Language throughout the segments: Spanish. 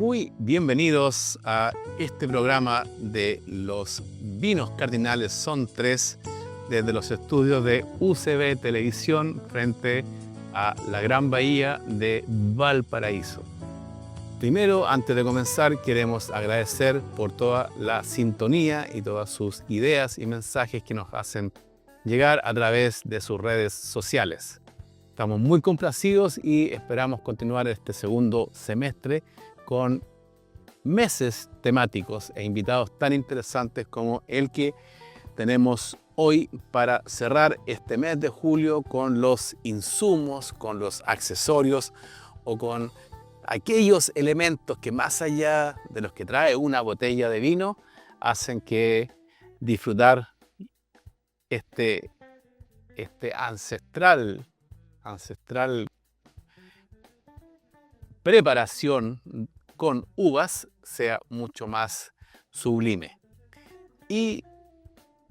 Muy bienvenidos a este programa de los vinos cardinales son tres desde los estudios de UCB Televisión frente a la Gran Bahía de Valparaíso. Primero, antes de comenzar, queremos agradecer por toda la sintonía y todas sus ideas y mensajes que nos hacen llegar a través de sus redes sociales. Estamos muy complacidos y esperamos continuar este segundo semestre con meses temáticos e invitados tan interesantes como el que tenemos hoy para cerrar este mes de julio con los insumos, con los accesorios o con aquellos elementos que más allá de los que trae una botella de vino hacen que disfrutar este ancestral preparación con uvas sea mucho más sublime. Y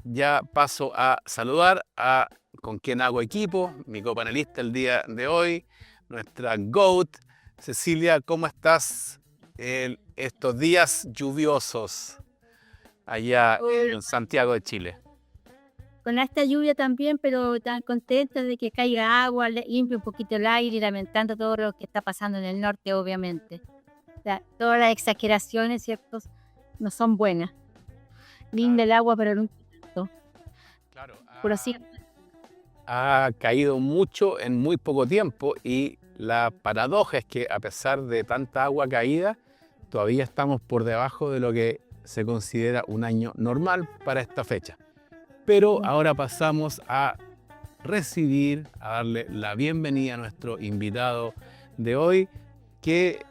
ya paso a saludar a con quien hago equipo, mi copanelista el día de hoy, nuestra GOAT, Cecilia. ¿Cómo estás estos días lluviosos allá en Santiago de Chile? Con esta lluvia también, pero tan contenta de que caiga agua, limpie un poquito el aire y lamentando todo lo que está pasando en el norte, obviamente. Todas las exageraciones, ¿cierto? No son buenas. Linda el agua, pero nunca tanto. Claro, Pero sí, ha caído mucho en muy poco tiempo y la paradoja es que a pesar de tanta agua caída, todavía estamos por debajo de lo que se considera un año normal para esta fecha. Pero ahora pasamos a recibir, a darle la bienvenida a nuestro invitado de hoy, que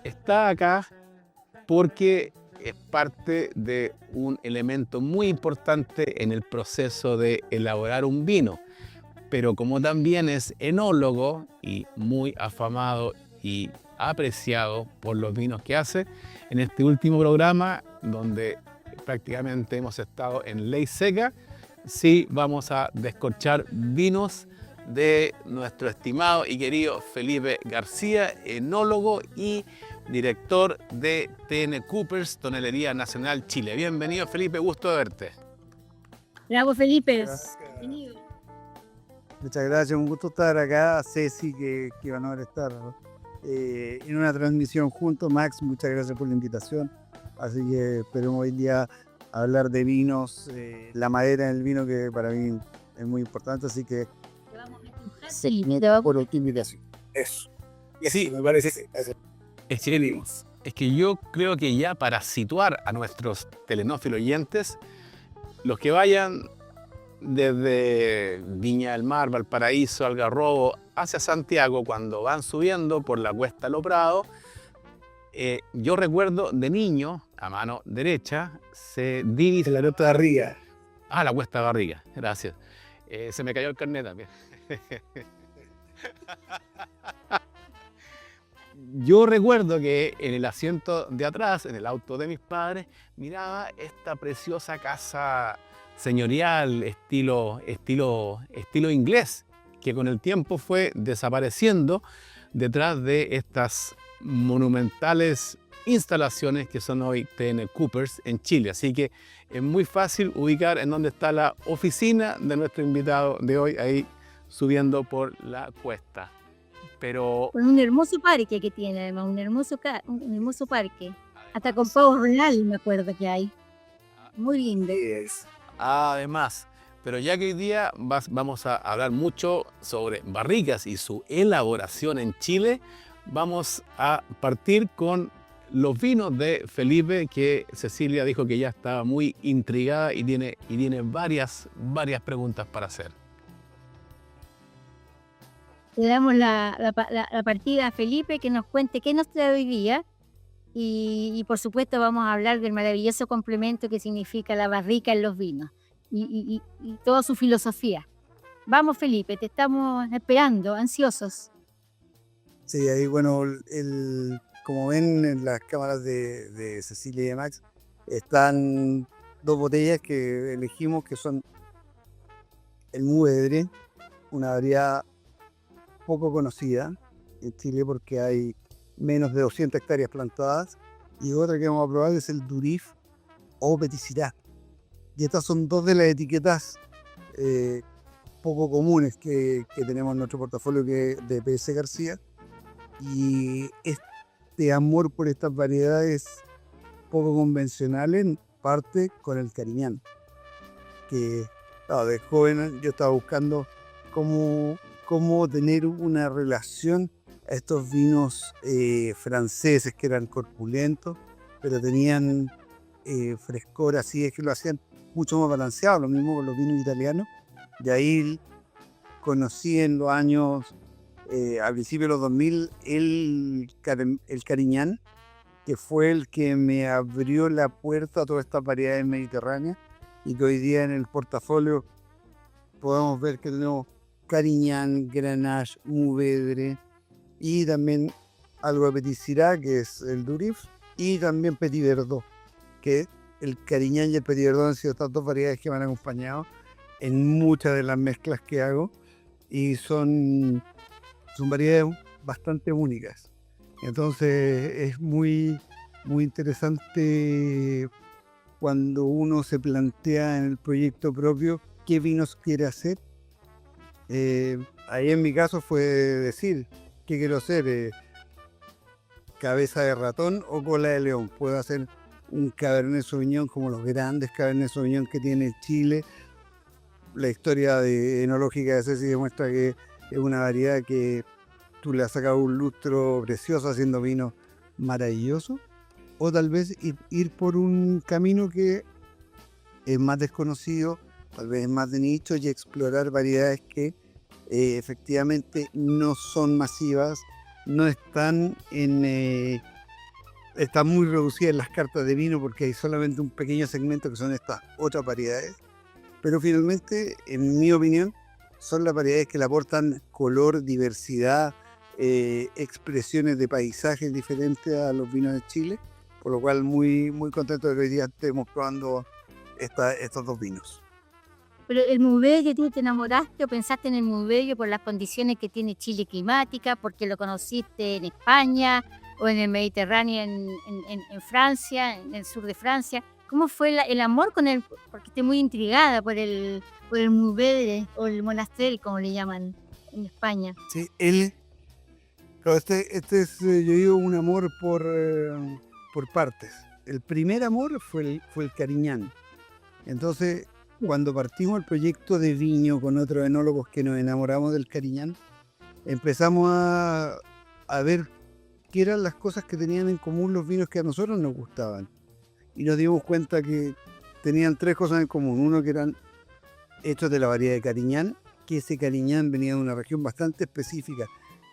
está acá porque es parte de un elemento muy importante en el proceso de elaborar un vino. Pero como también es enólogo y muy afamado y apreciado por los vinos que hace, en este último programa, donde prácticamente hemos estado en ley seca, sí vamos a descorchar vinos de nuestro estimado y querido Felipe García, enólogo y director de TN Coopers, Tonelería Nacional Chile. Bienvenido, Felipe, gusto de verte. bravo Felipe. Bienvenido. Muchas gracias, un gusto estar acá. Ceci, que van a estar en una transmisión juntos. Max, muchas gracias por la invitación. Así que esperemos hoy día hablar de vinos, la madera del vino, que para mí es muy importante. Así que Sí, por tu invitación. Eso. Sí, Me parece. Es que yo creo que ya para situar a nuestros telenófilos oyentes, los que vayan desde Viña del Mar, Valparaíso, Algarrobo, hacia Santiago, cuando van subiendo por la Cuesta Lo Prado, yo recuerdo de niño, a mano derecha, se divisa La nota de arriba. Ah, la Cuesta Barriga, gracias. Se me cayó el carnet también. Yo recuerdo que en el asiento de atrás, en el auto de mis padres, miraba esta preciosa casa señorial, estilo inglés, que con el tiempo fue desapareciendo detrás de estas monumentales instalaciones que son hoy TN Coopers en Chile. Así que es muy fácil ubicar en dónde está la oficina de nuestro invitado de hoy, ahí subiendo por la cuesta. Pero con un hermoso parque que tiene, además, un hermoso parque. Hasta con pavo real me acuerdo que hay. Muy lindo. además, pero ya que hoy día vamos a hablar mucho sobre barricas y su elaboración en Chile, vamos a partir con los vinos de Felipe, que Cecilia dijo que ya estaba muy intrigada y tiene varias preguntas para hacer. Le damos la partida a Felipe que nos cuente qué nos trae hoy día y por supuesto vamos a hablar del maravilloso complemento que significa la barrica en los vinos y toda su filosofía. Vamos Felipe, te estamos esperando, ansiosos. Sí, ahí bueno, como ven en las cámaras de Cecilia y de Max, están dos botellas que elegimos, que son el Mourvedre, una variedad poco conocida en Chile porque hay menos de 200 hectáreas plantadas. Y otra que vamos a probar es el Durif o Petit Syrah. Y estas son dos de las etiquetas poco comunes que tenemos en nuestro portafolio de PS García. Y este amor por estas variedades poco convencionales parte con el Cariñán, que de joven yo estaba buscando cómo tener una relación a estos vinos franceses que eran corpulentos, pero tenían frescor, así es que lo hacían mucho más balanceado, lo mismo con los vinos italianos. De ahí conocí en los años, al principio de los 2000, el Cariñán, que fue el que me abrió la puerta a todas estas variedades mediterráneas y que hoy día en el portafolio podemos ver que tenemos Cariñán, Grenache, Mourvedre y también algo de Petit Syrah, que es el Durif, y también Petit Verdot, que el Cariñán y el Petit Verdot han sido estas dos variedades que me han acompañado en muchas de las mezclas que hago y son variedades bastante únicas. Entonces es muy interesante cuando uno se plantea en el proyecto propio qué vinos quiere hacer. Ahí en mi caso fue decir qué quiero hacer, cabeza de ratón o cola de león. Puedo hacer un Cabernet Sauvignon como los grandes Cabernet Sauvignon que tiene Chile. La historia enológica de Ceci demuestra que es una variedad que tú le has sacado un lustro precioso haciendo vino maravilloso, o tal vez ir por un camino que es más desconocido, tal vez es más de nicho, y explorar variedades que efectivamente no son masivas, no están están muy reducidas en las cartas de vino porque hay solamente un pequeño segmento que son estas otras variedades, pero finalmente, en mi opinión, son las variedades que le aportan color, diversidad, expresiones de paisajes diferentes a los vinos de Chile, por lo cual muy contento de que hoy día estemos probando estos dos vinos. Pero el Mourvedre, ¿tú te enamoraste o pensaste en el Mourvedre por las condiciones que tiene Chile climática, porque lo conociste en España o en el Mediterráneo, en Francia, en el sur de Francia? ¿Cómo fue el amor con él? Porque estoy muy intrigada por el Mourvedre o el Monastrell, como le llaman en España. Sí, este es, yo digo, un amor por partes. El primer amor fue el Cariñán. Entonces, cuando partimos el proyecto de viño con otros enólogos que nos enamoramos del Cariñán, empezamos a ver qué eran las cosas que tenían en común los vinos que a nosotros nos gustaban. Y nos dimos cuenta que tenían tres cosas en común. Uno, que eran hechos de la variedad de Cariñán, que ese Cariñán venía de una región bastante específica,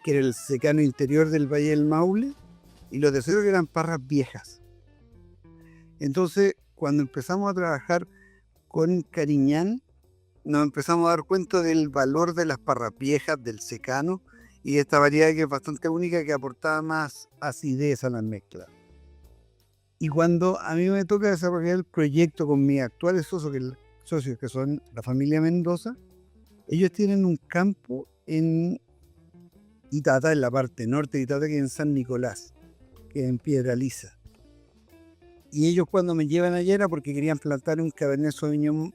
que era el secano interior del Valle del Maule, y lo tercero, que eran parras viejas. Entonces, cuando empezamos a trabajar con Cariñán, nos empezamos a dar cuenta del valor de las parras viejas, del secano, y de esta variedad que es bastante única, que aportaba más acidez a las mezclas. Y cuando a mí me toca desarrollar el proyecto con mis actuales socios, que son la familia Mendoza, ellos tienen un campo en Itata, en la parte norte de Itata, que es en San Nicolás, que es en Piedra Lisa. Y ellos, cuando me llevan allá, era porque querían plantar un Cabernet Sauvignon,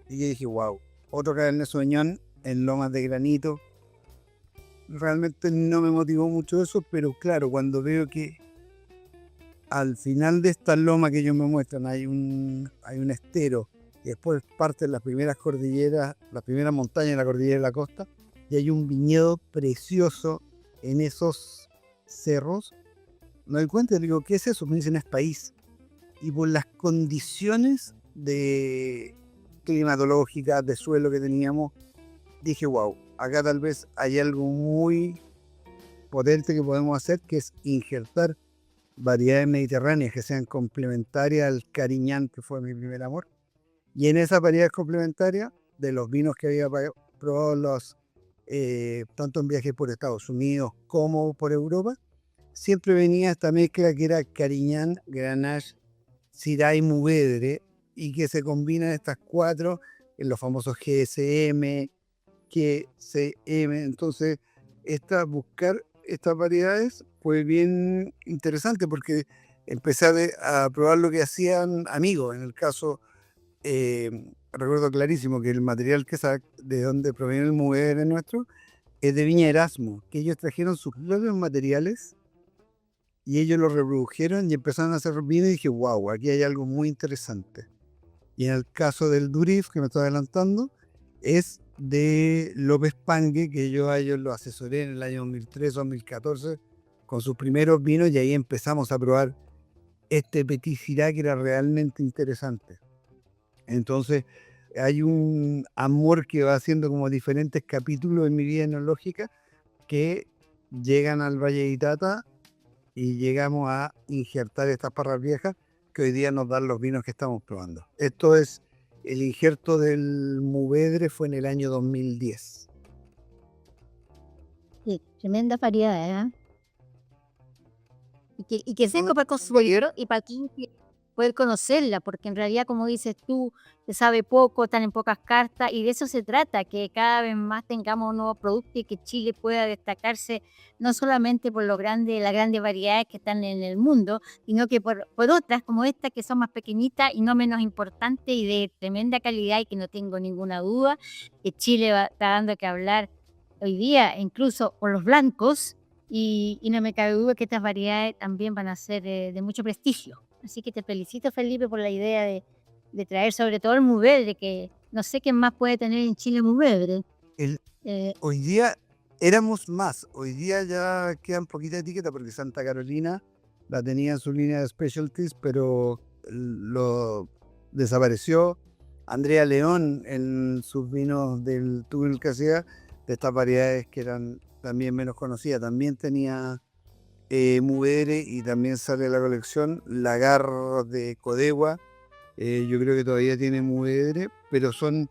y yo dije, wow, otro Cabernet Sauvignon en lomas de granito. Realmente no me motivó mucho eso, pero claro, cuando veo que al final de esta loma que ellos me muestran hay un estero, y después parten las primeras cordilleras, las primeras montañas de la cordillera de la costa, y hay un viñedo precioso en esos cerros, me doy cuenta y digo, ¿qué es eso? Me dicen, es país. Y por las condiciones climatológicas, de suelo que teníamos, dije, wow, acá tal vez hay algo muy potente que podemos hacer, que es injertar variedades mediterráneas que sean complementarias al Cariñán, que fue mi primer amor. Y en esas variedades complementarias, de los vinos que había probado tanto en viajes por Estados Unidos como por Europa, siempre venía esta mezcla que era Cariñán, Grenache, Syrah y Mourvedre, y que se combinan estas cuatro en los famosos GSM, QCM. Entonces, buscar estas variedades fue bien interesante porque empecé a probar lo que hacían amigos. En el caso, recuerdo clarísimo que el material de donde proviene el mover nuestro es de Viña Erasmo, que ellos trajeron sus propios materiales y ellos lo reprodujeron y empezaron a hacer vino y dije, wow, aquí hay algo muy interesante. Y en el caso del Durif, que me estoy adelantando, es de López Pangue, que yo a ellos lo asesoré en el año 2013-2014 con sus primeros vinos y ahí empezamos a probar este Petit Syrah que era realmente interesante. Entonces hay un amor que va haciendo como diferentes capítulos en mi vida enológica que llegan al Valle de Itata y llegamos a injertar estas parras viejas que hoy día nos dan los vinos que estamos probando. Esto es, el injerto del Mourvèdre fue en el año 2010. Sí, tremenda variedad, ¿eh? Y que seco para construir y para poder conocerla, porque en realidad, como dices tú, se sabe poco, están en pocas cartas, y de eso se trata, que cada vez más tengamos nuevos productos y que Chile pueda destacarse no solamente por las grandes variedades que están en el mundo, sino que por otras como estas que son más pequeñitas y no menos importantes y de tremenda calidad, y que no tengo ninguna duda que Chile está dando que hablar hoy día, incluso por los blancos, y no me cabe duda que estas variedades también van a ser de mucho prestigio. Así que te felicito, Felipe, por la idea de traer sobre todo el Mourvèdre, que no sé qué más puede tener en Chile Mourvèdre. Hoy día éramos más, hoy día ya quedan poquitas etiquetas porque Santa Carolina la tenía en su línea de specialties, pero lo desapareció. Andrea León en sus vinos del túnel que hacía, de estas variedades que eran también menos conocidas, también tenía Mourvèdre y también sale la colección Lagar de Codegua. Yo creo que todavía tiene Mourvèdre, pero son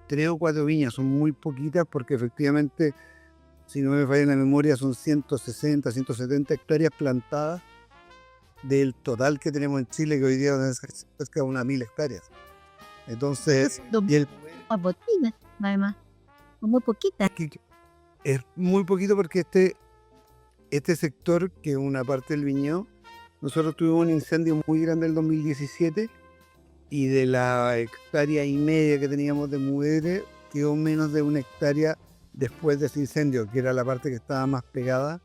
3 o 4 viñas, son muy poquitas porque efectivamente, si no me falla la memoria, son 160, 170 hectáreas plantadas del total que tenemos en Chile, que hoy día es cerca de unas 1000 hectáreas. Entonces, Además, muy poquitas. Es muy poquito porque este sector, que es una parte del viñedo, nosotros tuvimos un incendio muy grande en el 2017 y de la hectárea y media que teníamos de Mourvèdre quedó menos de 1 hectárea después de ese incendio, que era la parte que estaba más pegada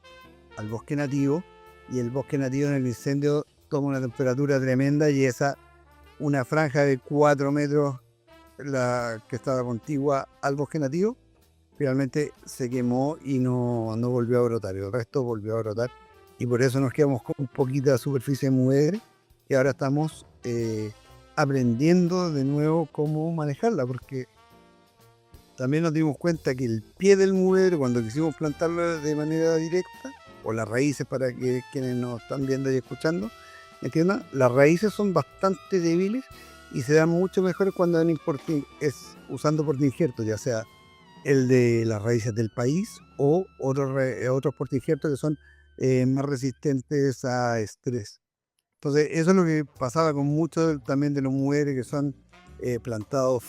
al bosque nativo, y el bosque nativo en el incendio toma una temperatura tremenda y una franja de 4 metros, la que estaba contigua al bosque nativo, finalmente se quemó y no volvió a brotar. El resto volvió a brotar y por eso nos quedamos con un poquito de superficie de Mourvèdre y ahora estamos aprendiendo de nuevo cómo manejarla, porque también nos dimos cuenta que el pie del Mourvèdre, cuando quisimos plantarlo de manera directa, o las raíces, para que quienes nos están viendo y escuchando entiendan, las raíces son bastante débiles y se dan mucho mejor cuando es usando portainjertos, ya sea el de las raíces del país o otros portainjertos que son más resistentes a estrés. Entonces, eso es lo que pasaba con muchos también de los Mourvèdre que son plantados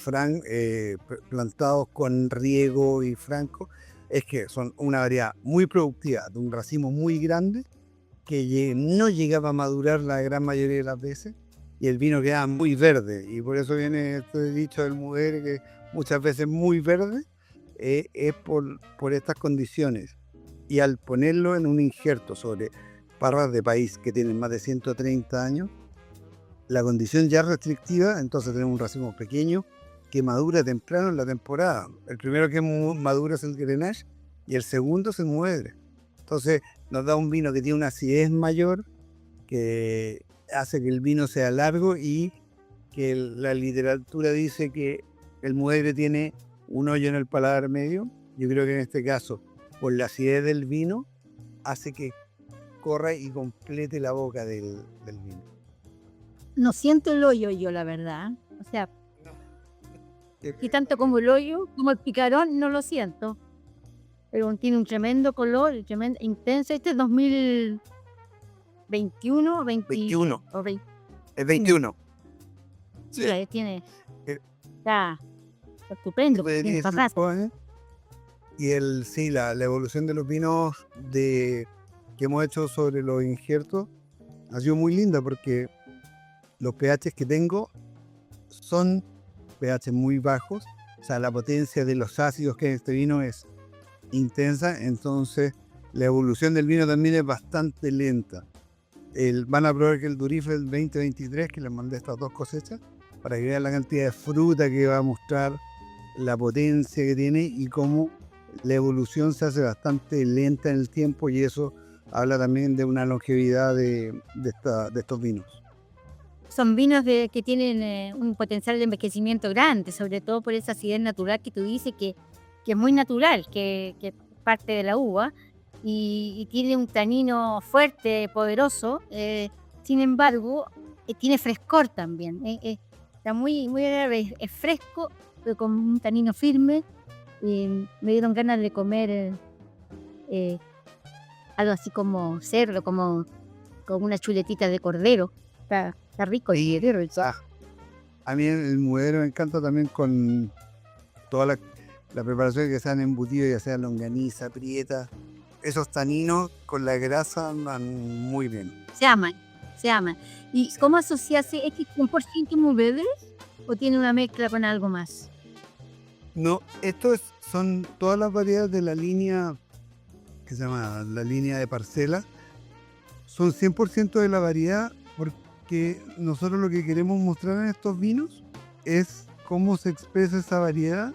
con riego y franco, es que son una variedad muy productiva, de un racimo muy grande, que no llegaba a madurar la gran mayoría de las veces, y el vino quedaba muy verde, y por eso viene este dicho del Mourvèdre, que muchas veces muy verde, es por estas condiciones. Y al ponerlo en un injerto sobre parras de país que tienen más de 130 años, la condición ya restrictiva, entonces tenemos un racimo pequeño que madura temprano en la temporada. El primero que madura es el Grenache y el segundo es el Mourvèdre. Entonces nos da un vino que tiene una acidez mayor, que hace que el vino sea largo y que la literatura dice que el Mourvèdre tiene un hoyo en el paladar medio. Yo creo que en este caso, por la acidez del vino, hace que corra y complete la boca del vino. No siento el hoyo yo, la verdad. O sea, y tanto como el hoyo, como el picarón, no lo siento. Pero tiene un tremendo color, tremendo, intenso. Este es 2021, 21. O 20. Es 21. Sí, ahí tiene. Está estupendo. Tiene papás. Y la evolución de los vinos de que hemos hecho sobre los injertos ha sido muy linda porque los pH que tengo son pH muy bajos, o sea, la potencia de los ácidos que hay en este vino es intensa, entonces la evolución del vino también es bastante lenta. Van a probar que el Durifel 2023, que les mandé estas 2 cosechas, para que vean la cantidad de fruta que va a mostrar, la potencia que tiene y cómo la evolución se hace bastante lenta en el tiempo, y eso habla también de una longevidad de estos vinos. Son vinos que tienen un potencial de envejecimiento grande, sobre todo por esa acidez natural que tú dices, que es muy natural, que parte de la uva, y tiene un tanino fuerte, poderoso. Sin embargo, tiene frescor también. Está muy, muy agradable, es fresco, pero con un tanino firme. Me dieron ganas de comer algo así como cerdo, como una chuletita de cordero. Está rico. Y a mí el muedero me encanta también con toda la preparación que se han embutido, ya sea longaniza, prieta. Esos taninos con la grasa andan muy bien. Se aman. ¿Y cómo asociarse? ¿Es que 100% Mourvedre o tiene una mezcla con algo más? No, son todas las variedades de la línea que se llama la línea de parcela. Son 100% de la variedad, porque nosotros lo que queremos mostrar en estos vinos es cómo se expresa esa variedad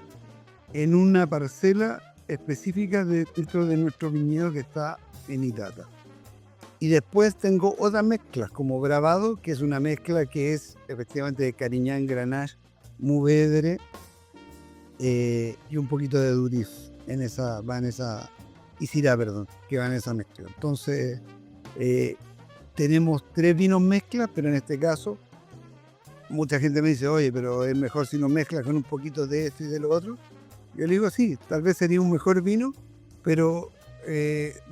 en una parcela específica dentro de nuestro viñedo que está en Itata. Y después tengo otras mezclas como Bravado, que es una mezcla que es efectivamente de Cariñán, Grenache, Mourvedre y un poquito de Durif y Syrah, que va en esa mezcla. Entonces tenemos 3 vinos mezclas, pero en este caso mucha gente me dice, oye, pero es mejor si lo mezclas con un poquito de esto y de lo otro. Yo le digo, sí, tal vez sería un mejor vino, pero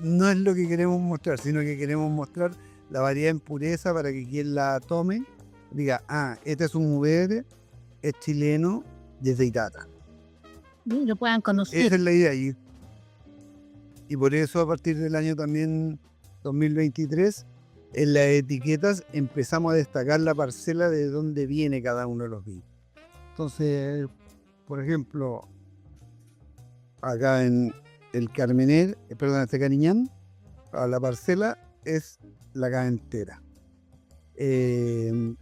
no es lo que queremos mostrar, sino que queremos mostrar la variedad en pureza para que quien la tome diga, este es un Mourvedre, es chileno, desde Itata. Y lo puedan conocer. Esa es la idea. Y por eso a partir del año también 2023, en las etiquetas empezamos a destacar la parcela de dónde viene cada uno de los vinos. Entonces, por ejemplo, acá en el Carmener, este Cariñán, la parcela es la caja entera. El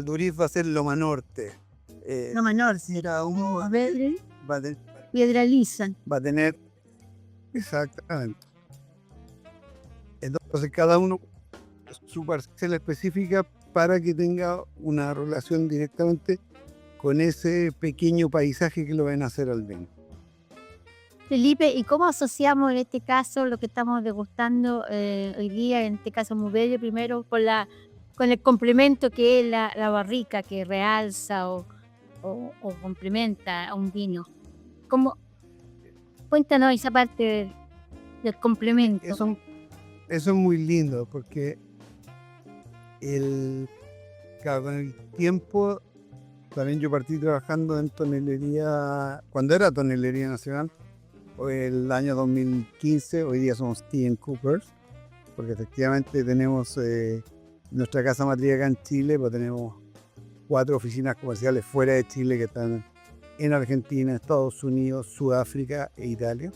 Durif va a ser Loma Norte. Loma Norte. Syrah Mourvedre, va a tener, Piedra Lisa. exactamente. Entonces cada uno su parcela específica para que tenga una relación directamente con ese pequeño paisaje que lo ven hacer al vino. Felipe, ¿y cómo asociamos en este caso lo que estamos degustando hoy día, en este caso Mourvedre primero, con el complemento que es la barrica, que realza o complementa a un vino? Cuéntanos esa parte del complemento. Eso es muy lindo porque con el tiempo también yo partí trabajando en tonelería, cuando era Tonelería Nacional, el año 2015, hoy día somos T&C Coopers, porque efectivamente tenemos nuestra casa matriz acá en Chile, pues tenemos 4 oficinas comerciales fuera de Chile que están en Argentina, Estados Unidos, Sudáfrica e Italia.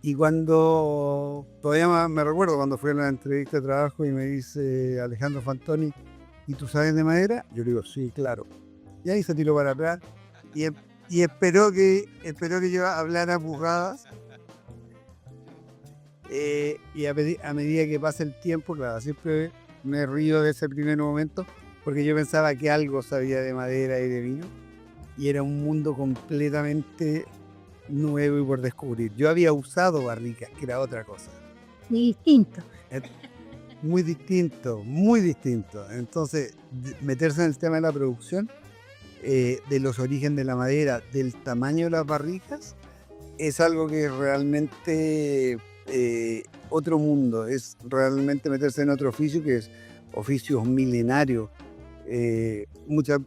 Y todavía me recuerdo cuando fui a la entrevista de trabajo y me dice Alejandro Fantoni, ¿y tú sabes de madera? Yo le digo, sí, claro. Y ahí se tiró para atrás y esperó que yo hablara pujadas. Y a medida que pasa el tiempo, claro, siempre me río de ese primer momento, porque yo pensaba que algo sabía de madera y de vino, y era un mundo completamente nuevo y por descubrir. Yo había usado barricas, que era otra cosa. Y distinto. Muy distinto, muy distinto. Entonces, meterse en el tema de la producción, de los orígenes de la madera, del tamaño de las barricas, es algo que es realmente otro mundo. Es realmente meterse en otro oficio, que es oficios milenarios. Muchas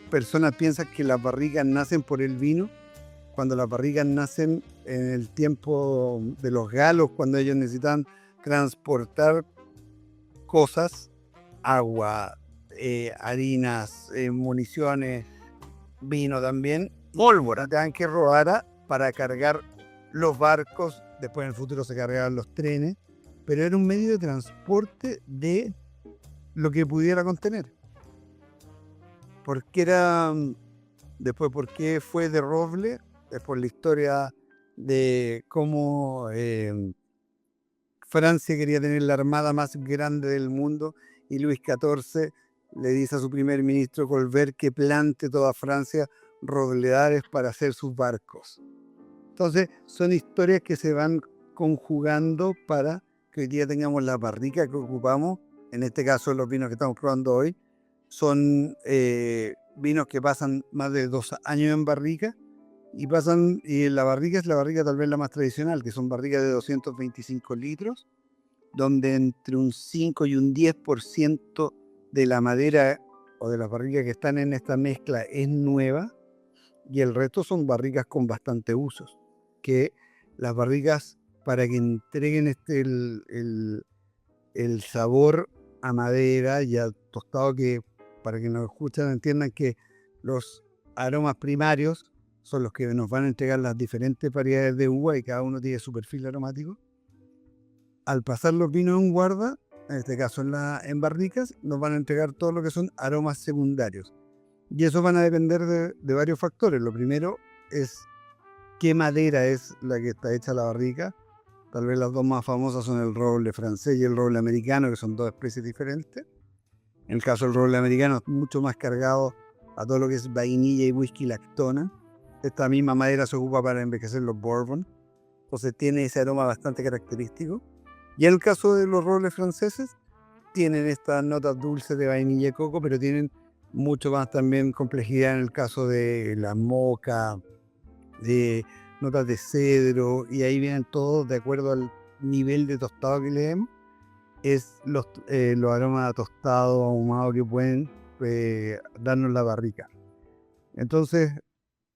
personas piensan que las barricas nacen por el vino, cuando las barricas nacen en el tiempo de los galos, cuando ellos necesitan transportar cosas, agua, harinas, municiones, vino también, pólvora, tenían que robar para cargar los barcos, después en el futuro se cargaban los trenes, pero era un medio de transporte de lo que pudiera contener. Porque era, después, ¿por qué fue de roble? Es por la historia de cómo Francia quería tener la armada más grande del mundo y Luis XIV le dice a su primer ministro Colbert que plante toda Francia robledales para hacer sus barcos. Entonces, son historias que se van conjugando para que hoy día tengamos la barrica que ocupamos. En este caso, los vinos que estamos probando hoy son vinos que pasan más de 2 años en barrica y la barrica es la barrica tal vez la más tradicional, que son barricas de 225 litros, donde entre un 5 y un 10% de la madera o de las barricas que están en esta mezcla es nueva y el resto son barricas con bastante usos, que las barricas para que entreguen el sabor a madera y a tostado, que para que nos escuchan entiendan que los aromas primarios son los que nos van a entregar las diferentes variedades de uva y cada uno tiene su perfil aromático. Al pasar los vinos en guarda, en este caso en barricas, nos van a entregar todo lo que son aromas secundarios. Y eso van a depender de varios factores. Lo primero es qué madera es la que está hecha la barrica. Tal vez las dos más famosas son el roble francés y el roble americano, que son dos especies diferentes. En el caso del roble americano es mucho más cargado a todo lo que es vainilla y whisky lactona. Esta misma madera se ocupa para envejecer los bourbon. Entonces tiene ese aroma bastante característico. Y en el caso de los robles franceses, tienen estas notas dulces de vainilla y coco, pero tienen mucho más también complejidad en el caso de la moca, de notas de cedro, y ahí vienen todos de acuerdo al nivel de tostado que le demos. Es los aromas tostados, ahumados que pueden darnos la barrica. Entonces,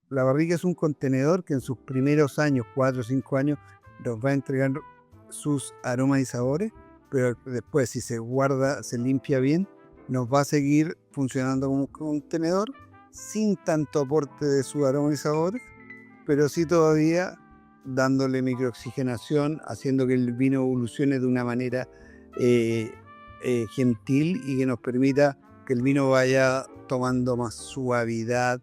la barrica es un contenedor que en sus primeros años, 4 o 5 años, nos va a entregar sus aromas y sabores, pero después, si se guarda, se limpia bien, nos va a seguir funcionando como un contenedor sin tanto aporte de sus aromas y sabores, pero sí todavía dándole microoxigenación, haciendo que el vino evolucione de una manera gentil y que nos permita que el vino vaya tomando más suavidad,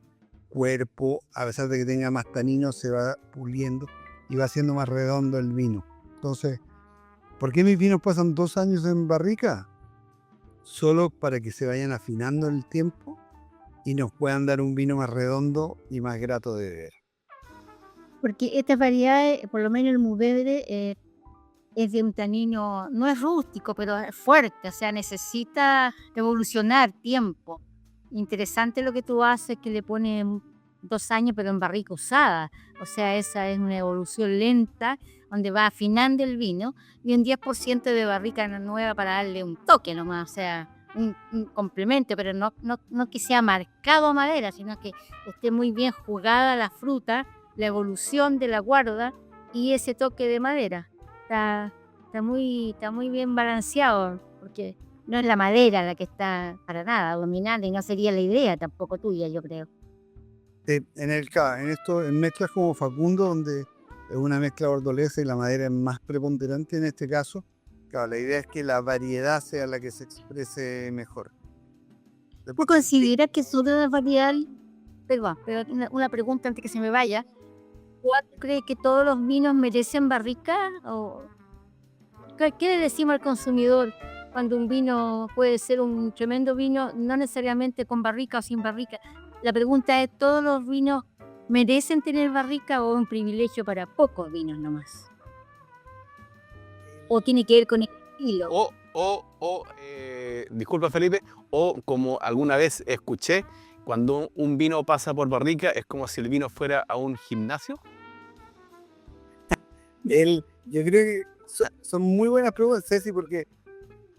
cuerpo, a pesar de que tenga más taninos, se va puliendo y va haciendo más redondo el vino. Entonces, ¿por qué mis vinos pasan 2 años en barrica? Solo para que se vayan afinando en el tiempo y nos puedan dar un vino más redondo y más grato de beber. Porque estas variedades, por lo menos el Mourvedre, es de un tanino, no es rústico, pero es fuerte, o sea, necesita evolucionar tiempo. Interesante lo que tú haces, que le pones 2 años, pero en barrica usada. O sea, esa es una evolución lenta, donde va afinando el vino, y un 10% de barrica nueva para darle un toque nomás, o sea, un complemento, pero no que sea marcado a madera, sino que esté muy bien jugada la fruta, la evolución de la guarda y ese toque de madera. Está muy bien balanceado, porque no es la madera la que está para nada dominante, y no sería la idea tampoco tuya, yo creo. En mezclas como Facundo, donde es una mezcla bordolesa y la madera es más preponderante en este caso, claro, la idea es que la variedad sea la que se exprese mejor. ¿Tú consideras que sobre la variedad, perdón, pero una pregunta antes que se me vaya, ¿cuál crees que todos los vinos merecen barrica? ¿O qué le decimos al consumidor cuando un vino puede ser un tremendo vino, no necesariamente con barrica o sin barrica? La pregunta es, ¿todos los vinos merecen tener barrica o es un privilegio para pocos vinos nomás? ¿O tiene que ver con el estilo? Disculpa Felipe, o como alguna vez escuché, cuando un vino pasa por barrica es como si el vino fuera a un gimnasio. Yo creo que son muy buenas preguntas, Ceci, porque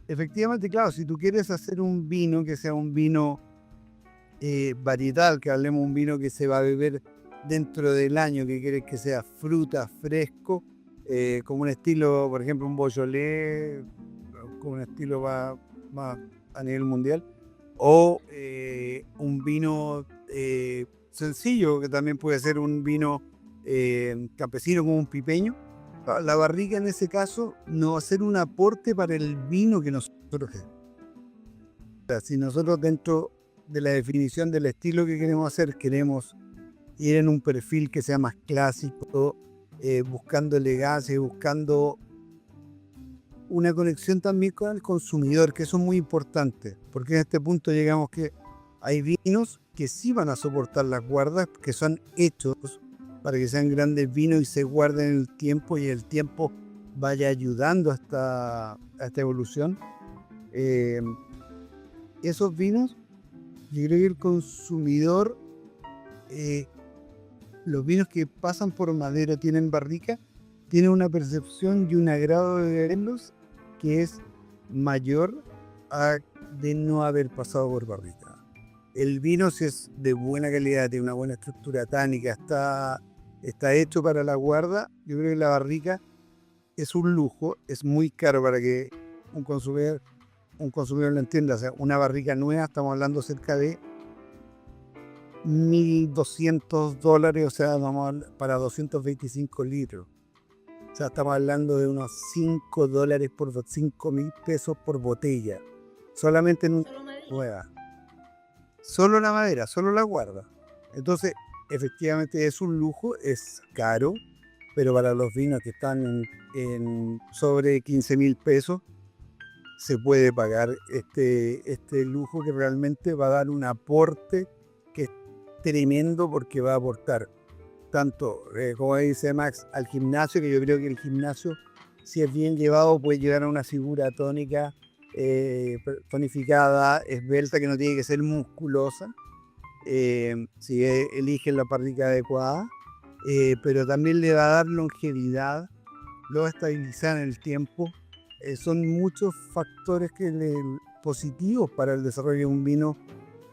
efectivamente, claro, si tú quieres hacer un vino que sea un vino varietal, que hablemos un vino que se va a beber dentro del año que quieres que sea fruta, fresco, como un estilo, por ejemplo, un Beaujolais, como un estilo más a nivel mundial, o un vino sencillo, que también puede ser un vino campesino como un pipeño. La barrica en ese caso no va a ser un aporte para el vino que nosotros queremos. O sea, si nosotros dentro de la definición del estilo que queremos hacer, queremos ir en un perfil que sea más clásico, buscando elegancia, buscando una conexión también con el consumidor, que eso es muy importante, porque en este punto llegamos que hay vinos que sí van a soportar las guardas, que son hechos para que sean grandes vinos y se guarden en el tiempo y el tiempo vaya ayudando a esta evolución. Esos vinos, yo creo que el consumidor, los vinos que pasan por madera, tienen barrica, tienen una percepción y un agrado de beberlos que es mayor a de no haber pasado por barrica. El vino, si es de buena calidad, tiene una buena estructura tánica, está hecho para la guarda, yo creo que la barrica es un lujo, es muy caro para que un consumidor lo entienda. O sea, una barrica nueva, estamos hablando cerca de $1,200, o sea, para 225 litros. O sea, estamos hablando de unos $5 por 5,000 pesos por botella. Solamente en una nueva. Solo la madera, solo la guarda. Entonces, efectivamente es un lujo, es caro, pero para los vinos que están en sobre 15,000 pesos, se puede pagar este lujo que realmente va a dar un aporte que es tremendo, porque va a aportar tanto, como dice Max, al gimnasio, que yo creo que el gimnasio, si es bien llevado, puede llegar a una figura tónica, tonificada, esbelta, que no tiene que ser musculosa, si eligen la parrilla adecuada, pero también le va a dar longevidad, lo va a estabilizar en el tiempo. Son muchos factores positivos para el desarrollo de un vino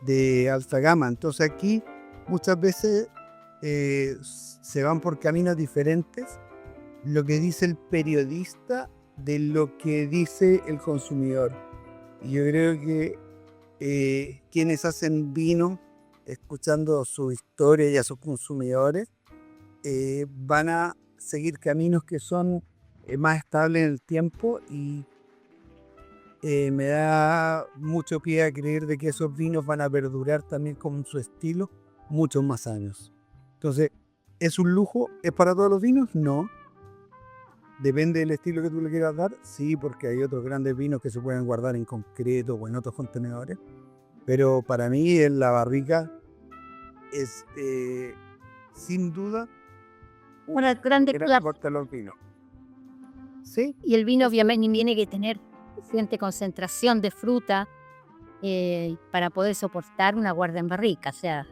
de alta gama. Entonces aquí muchas veces se van por caminos diferentes, lo que dice el periodista de lo que dice el consumidor. Y yo creo que quienes hacen vino, escuchando su historia y a sus consumidores, van a seguir caminos que son más estables en el tiempo, y me da mucho pie a creer de que esos vinos van a perdurar también con su estilo muchos más años. Entonces, ¿es un lujo? ¿Es para todos los vinos? No. Depende del estilo que tú le quieras dar, sí, porque hay otros grandes vinos que se pueden guardar en concreto o en otros contenedores. Pero para mí la barrica es sin duda Una grande gran aporte a los vinos. Sí, y el vino obviamente tiene que tener suficiente concentración de fruta para poder soportar una guarda en barrica. O sea,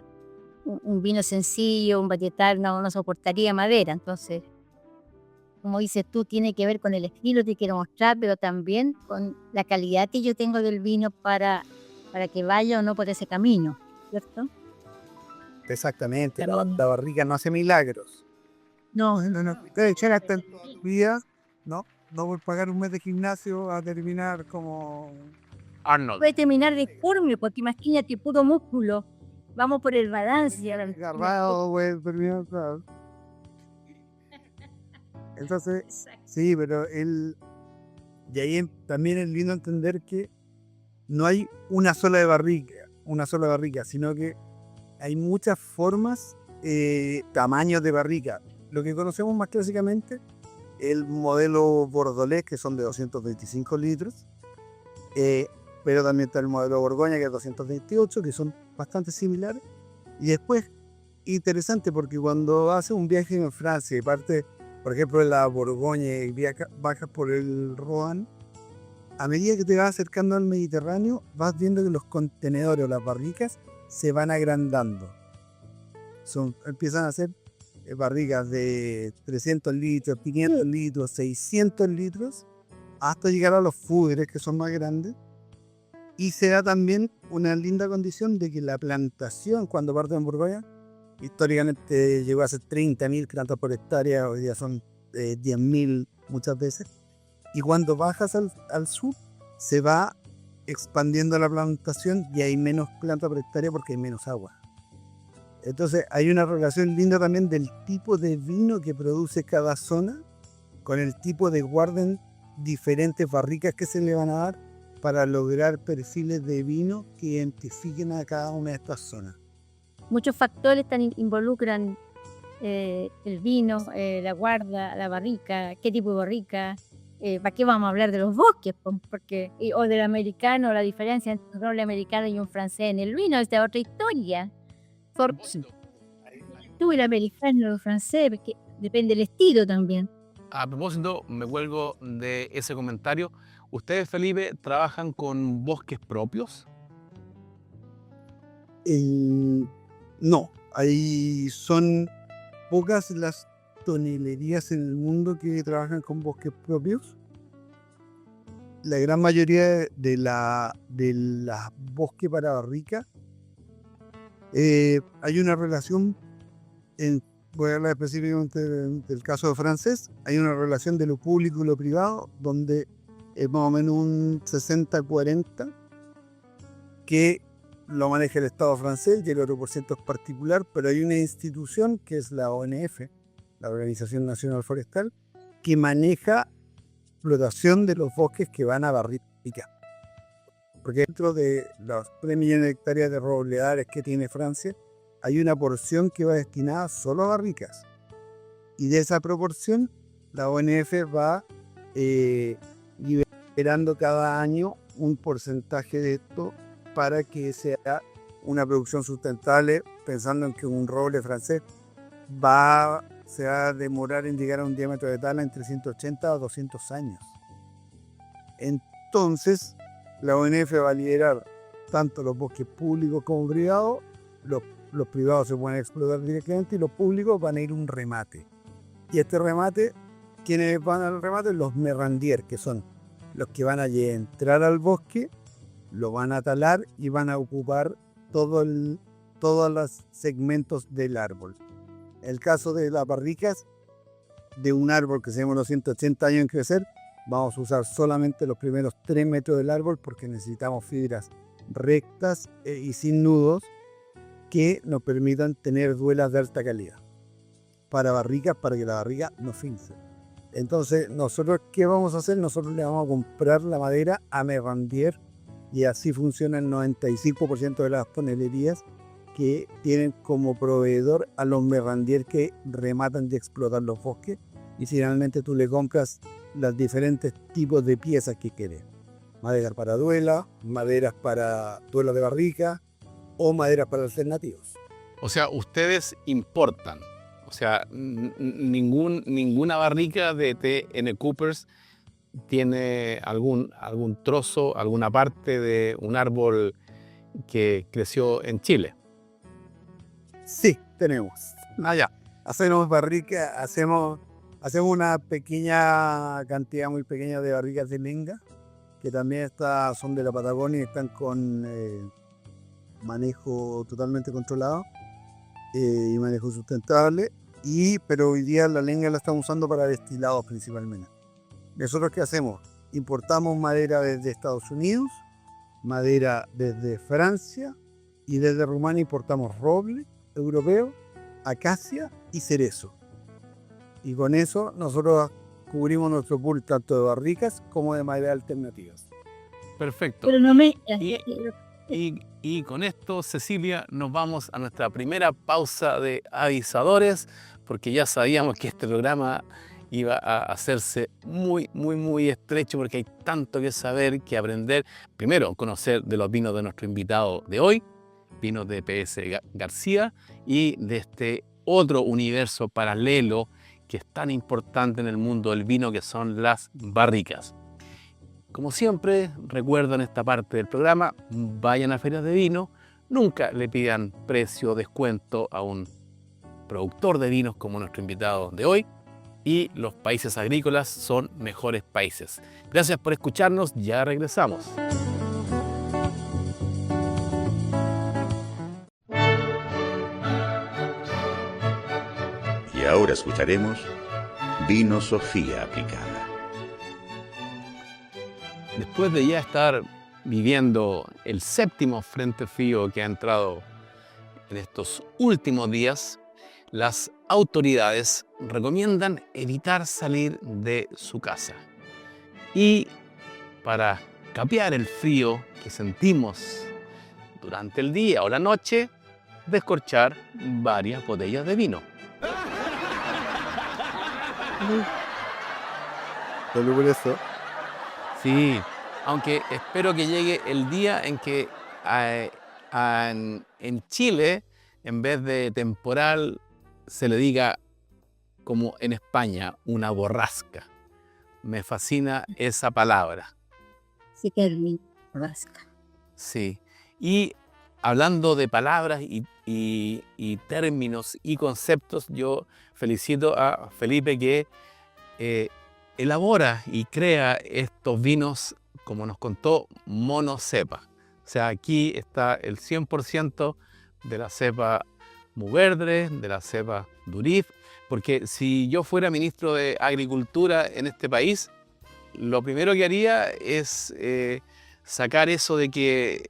un vino sencillo, un varietal no soportaría madera. Entonces, como dices tú, tiene que ver con el estilo que quiero mostrar, pero también con la calidad que yo tengo del vino para que vaya o no por ese camino, ¿cierto? Exactamente, la barrica no hace milagros. No. Te echar hasta el día, no por pagar un mes de gimnasio a terminar como Arnold. Puede terminar deforme, porque imagínate, puro músculo. Vamos por el balance. agarrado, güey, terminar, claro. Entonces, sí, pero y ahí también es lindo entender que no hay una sola barrica, sino que hay muchas formas, tamaños de barrica. Lo que conocemos más clásicamente, el modelo Bordolés, que son de 225 litros, pero también está el modelo Borgoña, que es 228, que son bastante similares. Y después, interesante, porque cuando haces un viaje en Francia y parte, por ejemplo, en la Borgoña, y bajas por el Rohan, a medida que te vas acercando al Mediterráneo, vas viendo que los contenedores o las barricas se van agrandando. Empiezan a ser barricas de 300 litros, 500 litros, 600 litros, hasta llegar a los fúderes, que son más grandes. Y se da también una linda condición de que la plantación, cuando parte en Borgoña, históricamente llegó a ser 30.000 plantas por hectárea, hoy día son 10.000 muchas veces. Y cuando bajas al sur, se va expandiendo la plantación y hay menos plantas por hectárea porque hay menos agua. Entonces hay una relación linda también del tipo de vino que produce cada zona con el tipo de guarda en diferentes barricas que se le van a dar para lograr perfiles de vino que identifiquen a cada una de estas zonas. Muchos factores involucran el vino, la guarda, la barrica, qué tipo de barrica. ¿Para qué vamos a hablar de los bosques? Porque, o del americano, la diferencia entre un roble americano y un francés en el vino es de otra historia. Tú el americano, el francés, porque depende del estilo también. A propósito, me cuelgo de ese comentario. ¿Ustedes, Felipe, trabajan con bosques propios? No, ahí son pocas las tonelerías en el mundo que trabajan con bosques propios. La gran mayoría de las bosques para barrica hay una relación, voy a hablar específicamente del caso de francés, hay una relación de lo público y lo privado, donde es más o menos un 60-40 que lo maneja el Estado francés y el otro por ciento es particular, pero hay una institución que es la ONF, la Organización Nacional Forestal, que maneja explotación de los bosques que van a barrica. Porque dentro de los 3 millones de hectáreas de robledales que tiene Francia, hay una porción que va destinada solo a barricas. Y de esa proporción, la ONF va liberando cada año un porcentaje de esto para que sea una producción sustentable, pensando en que un roble francés se va a demorar en llegar a un diámetro de tala entre 180 a 200 años. Entonces, la ONF va a liderar tanto los bosques públicos como privados. Los privados se pueden explotar directamente y los públicos van a ir a un remate. Y este remate, ¿quiénes van al remate? Los merrandiers, que son los que van a entrar al bosque, lo van a talar y van a ocupar todos los segmentos del árbol. El caso de las barricas, de un árbol que se llama los 180 años en crecer, vamos a usar solamente los primeros 3 metros del árbol porque necesitamos fibras rectas y sin nudos que nos permitan tener duelas de alta calidad para barricas, para que la barrica no fince. Entonces, nosotros, ¿qué vamos a hacer? Nosotros le vamos a comprar la madera a merrandier y así funciona el 95% de las tonelerías que tienen como proveedor a los merrandier que rematan de explotar los bosques y finalmente tú le compras los diferentes tipos de piezas que quieres. Maderas para duela, maderas para duelas de barrica o maderas para alternativos. O sea, ustedes importan. O sea, ninguna barrica de TN Coopers tiene algún trozo, alguna parte de un árbol que creció en Chile. Sí, tenemos. Ya. Hacemos barricas, hacemos una pequeña cantidad muy pequeña de barricas de lenga, que también son de la Patagonia y están con manejo totalmente controlado y manejo sustentable. Pero hoy día la lenga la estamos usando para destilados principalmente. ¿Nosotros qué hacemos? Importamos madera desde Estados Unidos, madera desde Francia y desde Rumania importamos roble europeo, acacia y cerezo. Y con eso nosotros cubrimos nuestro pool tanto de barricas como de madera alternativas. Perfecto. Pero no me... Y con esto, Cecilia, nos vamos a nuestra primera pausa de avisadores, porque ya sabíamos que este programa iba a hacerse muy, muy, muy estrecho, porque hay tanto que saber, que aprender. Primero, conocer de los vinos de nuestro invitado de hoy, vinos de PS García, y de este otro universo paralelo que es tan importante en el mundo del vino, que son las barricas. Como siempre, recuerden esta parte del programa, vayan a ferias de vino, nunca le pidan precio o descuento a un productor de vinos como nuestro invitado de hoy, y los países agrícolas son mejores países. Gracias por escucharnos, ya regresamos. ahora escucharemos Vino Sofía Aplicada. Después de ya estar viviendo el 7º frente frío que ha entrado en estos últimos días, las autoridades recomiendan evitar salir de su casa. Y para capear el frío que sentimos durante el día o la noche, descorchar varias botellas de vino. Salud por eso. Sí, aunque espero que llegue el día en que en Chile, en vez de temporal, se le diga, como en España, una borrasca. Me fascina esa palabra. Sí, que es mi rasca. Sí. Y hablando de palabras y términos y conceptos, yo felicito a Felipe que elabora y crea estos vinos, como nos contó, monocepa. O sea, aquí está el 100% de la cepa Mourvèdre, de la cepa Durif, porque si yo fuera ministro de Agricultura en este país, lo primero que haría es sacar eso de que,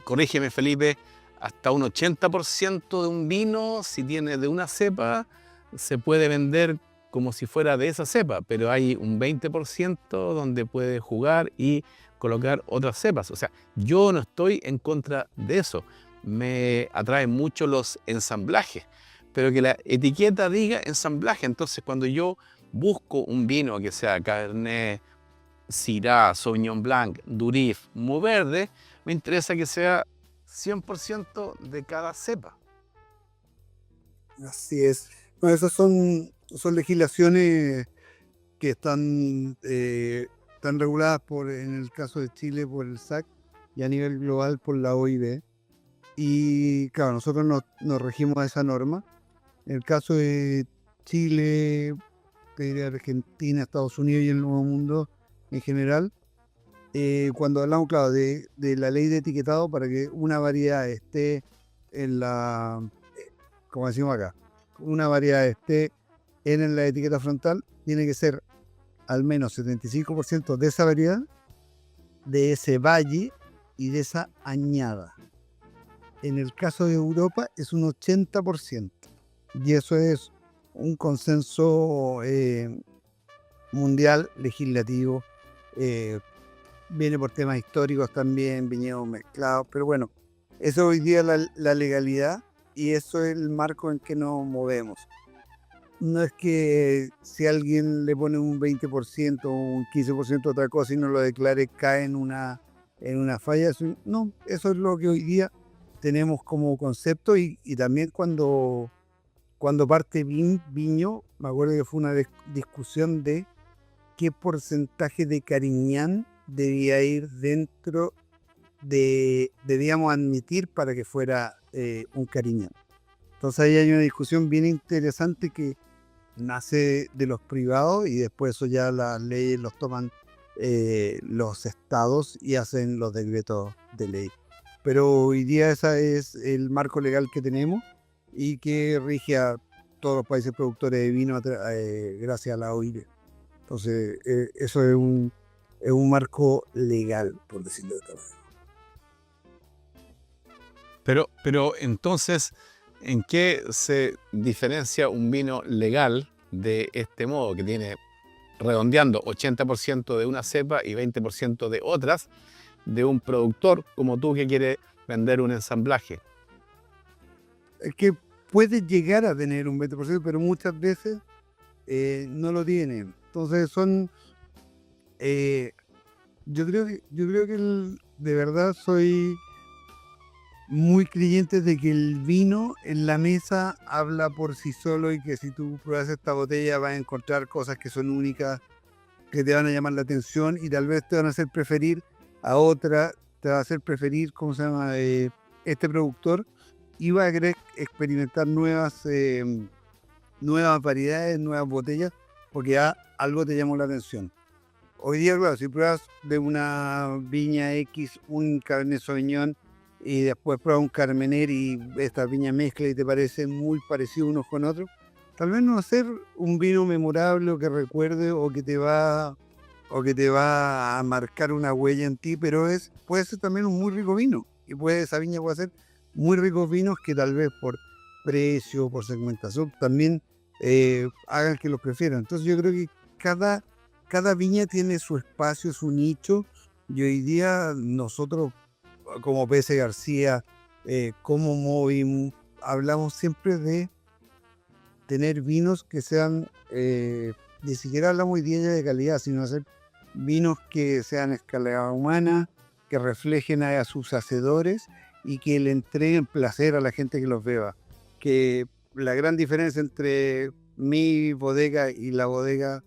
corrígeme Felipe, hasta un 80% de un vino, si tiene de una cepa, se puede vender como si fuera de esa cepa, pero hay un 20% donde puede jugar y colocar otras cepas. O sea, yo no estoy en contra de eso. Me atraen mucho los ensamblajes, pero que la etiqueta diga ensamblaje. Entonces, cuando yo busco un vino que sea Cabernet, Syrah, Sauvignon Blanc, Durif, Mourvèdre, me interesa que sea 100% de cada cepa. Así es. Bueno, esas son legislaciones que están reguladas en el caso de Chile por el SAC y a nivel global por la OIB. Y claro, nosotros nos regimos a esa norma. En el caso de Chile, te diría Argentina, Estados Unidos y el Nuevo Mundo en general, cuando hablamos, claro, de la ley de etiquetado, para que una variedad esté en la, como decimos acá, una variedad esté en la etiqueta frontal, tiene que ser al menos 75% de esa variedad, de ese valle y de esa añada. En el caso de Europa es un 80%, y eso es un consenso mundial legislativo. Viene por temas históricos también, viñedos mezclados, pero bueno, eso hoy día es la legalidad y eso es el marco en que nos movemos. No es que si alguien le pone un 20% o un 15% de otra cosa y no lo declare, cae en una falla. No, eso es lo que hoy día tenemos como concepto y también cuando parte Viño, me acuerdo que fue una discusión de qué porcentaje de Cariñán debía ir dentro debíamos admitir para que fuera un Cariñán. Entonces ahí hay una discusión bien interesante que nace de los privados y después eso ya las leyes los toman los estados y hacen los decretos de ley. Pero hoy día ese es el marco legal que tenemos y que rige a todos los países productores de vino gracias a la OIB. Entonces eso es un marco legal, por decirlo de otra manera. Pero entonces, ¿en qué se diferencia un vino legal de este modo, que tiene, redondeando, 80% de una cepa y 20% de otras, de un productor como tú que quiere vender un ensamblaje? Es que puede llegar a tener un 20%, pero muchas veces no lo tiene. Entonces yo creo que de verdad soy muy creyente de que el vino en la mesa habla por sí solo y que si tú pruebas esta botella vas a encontrar cosas que son únicas, que te van a llamar la atención y tal vez te van a hacer preferir a otra, te va a hacer preferir, ¿cómo se llama?, este productor, y vas a querer experimentar nuevas variedades, nuevas botellas, porque algo te llamó la atención. Hoy día, claro, si pruebas de una viña X un Cabernet Sauvignon y después pruebas un Carmener y esta viña mezcla y te parece muy parecido unos con otros, Tal vez no hacer un vino memorable o que recuerde o que te va a marcar una huella en ti, pero puede ser también un muy rico vino. Y esa viña puede ser muy ricos vinos que tal vez por precio, por segmentación, también hagan que los prefieran. Entonces yo creo que cada viña tiene su espacio, su nicho, y hoy día nosotros, como PS García, como Movim, hablamos siempre de tener vinos que sean, ni siquiera hablamos hoy día ya de calidad, sino hacer vinos que sean a escala humana, que reflejen a sus hacedores y que le entreguen placer a la gente que los beba. Que la gran diferencia entre mi bodega y la bodega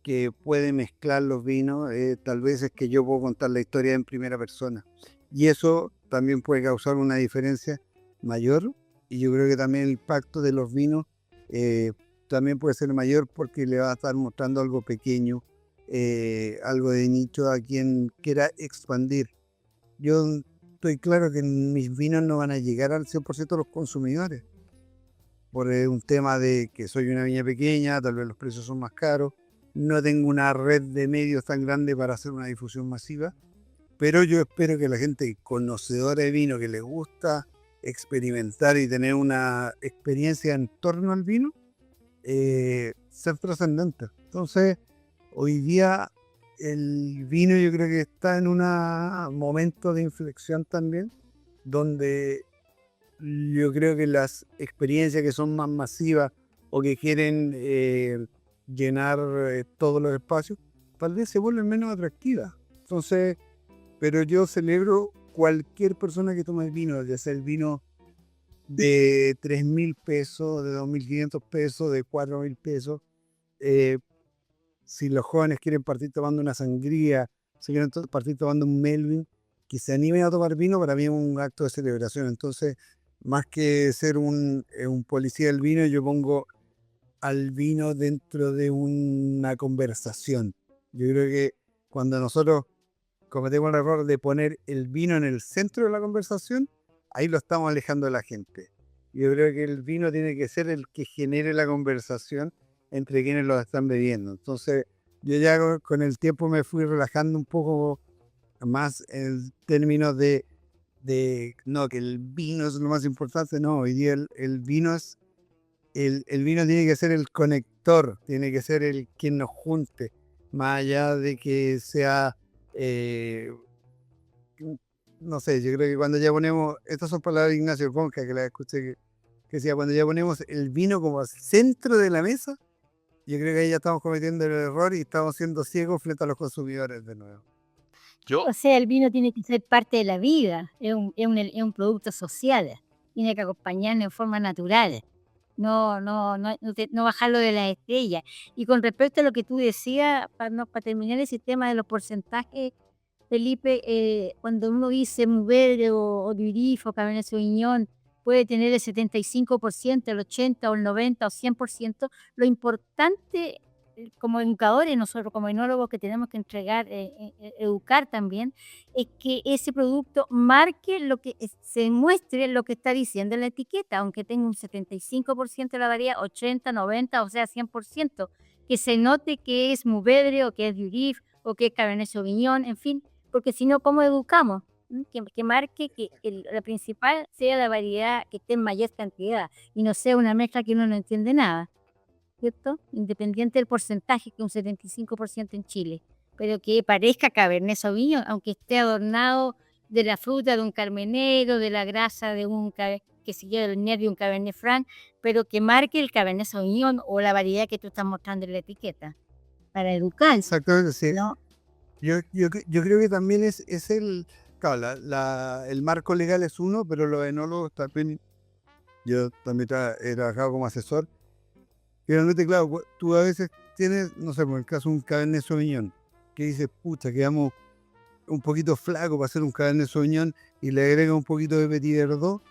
que puede mezclar los vinos, tal vez es que yo puedo contar la historia en primera persona. Y eso también puede causar una diferencia mayor. Y yo creo que también el impacto de los vinos también puede ser mayor porque le va a estar mostrando algo pequeño, algo de nicho a quien quiera expandir. Yo estoy claro que mis vinos no van a llegar al 100% de los consumidores. Por un tema de que soy una viña pequeña, tal vez los precios son más caros, no tengo una red de medios tan grande para hacer una difusión masiva, pero yo espero que la gente conocedora de vino, que les gusta experimentar y tener una experiencia en torno al vino, ser trascendente. Entonces, hoy día el vino yo creo que está en un momento de inflexión también, donde yo creo que las experiencias que son más masivas o que quieren llenar todos los espacios, tal vez se vuelven menos atractivas. Entonces, pero yo celebro cualquier persona que tome el vino, ya sea el vino de 3.000 pesos, de 2.500 pesos, de 4.000 pesos. Si los jóvenes quieren partir tomando una sangría, si quieren partir tomando un Melvin, que se animen a tomar vino, para mí es un acto de celebración. Entonces, más que ser un policía del vino, yo pongo al vino dentro de una conversación. Yo creo que cuando nosotros cometemos el error de poner el vino en el centro de la conversación, ahí lo estamos alejando de la gente. Yo creo que el vino tiene que ser el que genere la conversación entre quienes lo están bebiendo. Entonces, yo ya con el tiempo me fui relajando un poco más en términos de no, que el vino es lo más importante. No, hoy día el vino es el vino tiene que ser el conector, tiene que ser el quien nos junte, más allá de que sea no sé, yo creo que cuando ya ponemos, estas son palabras de Ignacio Conca, que la escuché, que decía, cuando ya ponemos el vino como centro de la mesa, yo creo que ahí ya estamos cometiendo el error y estamos siendo ciegos frente a los consumidores de nuevo. O sea, el vino tiene que ser parte de la vida, es un producto social, tiene que acompañarnos en forma natural, no bajarlo de las estrellas. Y con respecto a lo que tú decías, para terminar ese tema de los porcentajes, Felipe, cuando uno dice Mourvedre o Durif o Cabernet Sauvignon, puede tener el 75%, el 80% o el 90% o 100%. Lo importante, como educadores, nosotros como enólogos que tenemos que entregar, educar también, es que ese producto marque lo que se muestre lo que está diciendo en la etiqueta, aunque tenga un 75% de la variedad, 80, 90, o sea, 100%, que se note que es Mourvedre o que es Durif o que es Cabernet Sauvignon, en fin, porque si no, ¿cómo educamos? Que marque que la principal sea la variedad que esté en mayor cantidad y no sea una mezcla que uno no entiende nada, ¿cierto? Independiente del porcentaje, que un 75% en Chile, pero que parezca Cabernet Sauvignon, aunque esté adornado de la fruta de un carmenero, de la grasa de un, que se lleva el nervio de un Cabernet Franc, pero que marque el Cabernet Sauvignon o la variedad que tú estás mostrando en la etiqueta, para educar. Exactamente, sí. ¿No? Yo creo que también es el, claro, el marco legal es uno, pero los enólogos también, yo también he trabajado como asesor, que realmente, claro, tú a veces tienes, no sé, por el caso de un Cabernet Sauvignon, que dices, pucha, quedamos un poquito flaco para hacer un Cabernet Sauvignon y le agrega un poquito de Petit Verdot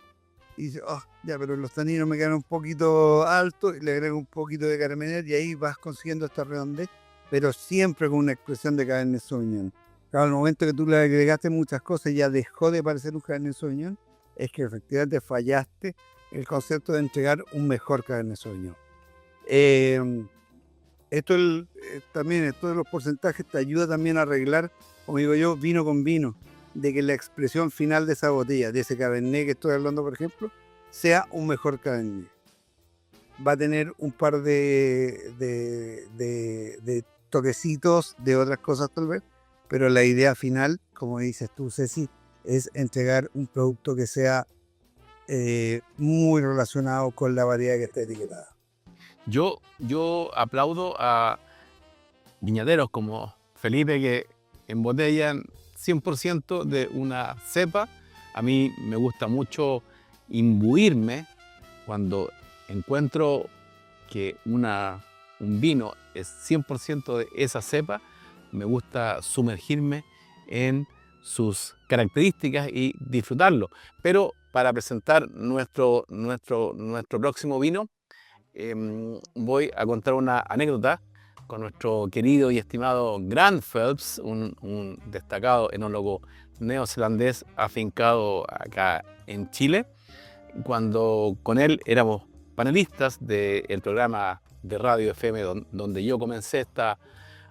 y dices, oh, ya, pero los taninos me quedan un poquito altos y le agrego un poquito de Carmener y ahí vas consiguiendo esta redondez, pero siempre con una expresión de Cabernet Sauvignon. Claro, al momento que tú le agregaste muchas cosas y ya dejó de parecer un Cabernet Sauvignon, es que efectivamente fallaste el concepto de entregar un mejor Cabernet Sauvignon. También esto de los porcentajes te ayuda también a arreglar, como digo yo, vino con vino, de que la expresión final de esa botella, de ese Cabernet que estoy hablando, por ejemplo, sea un mejor Cabernet. Va a tener un par de toquecitos de otras cosas tal vez, pero la idea final, como dices tú, Ceci, es entregar un producto que sea muy relacionado con la variedad que está etiquetada. Yo aplaudo a viñaderos como Felipe que embotellan 100% de una cepa. A mí me gusta mucho imbuirme cuando encuentro que un vino es 100% de esa cepa. Me gusta sumergirme en sus características y disfrutarlo. Pero para presentar nuestro próximo vino, voy a contar una anécdota con nuestro querido y estimado Grant Phelps, un destacado enólogo neozelandés afincado acá en Chile, cuando con él éramos panelistas del programa de Radio FM donde yo comencé esta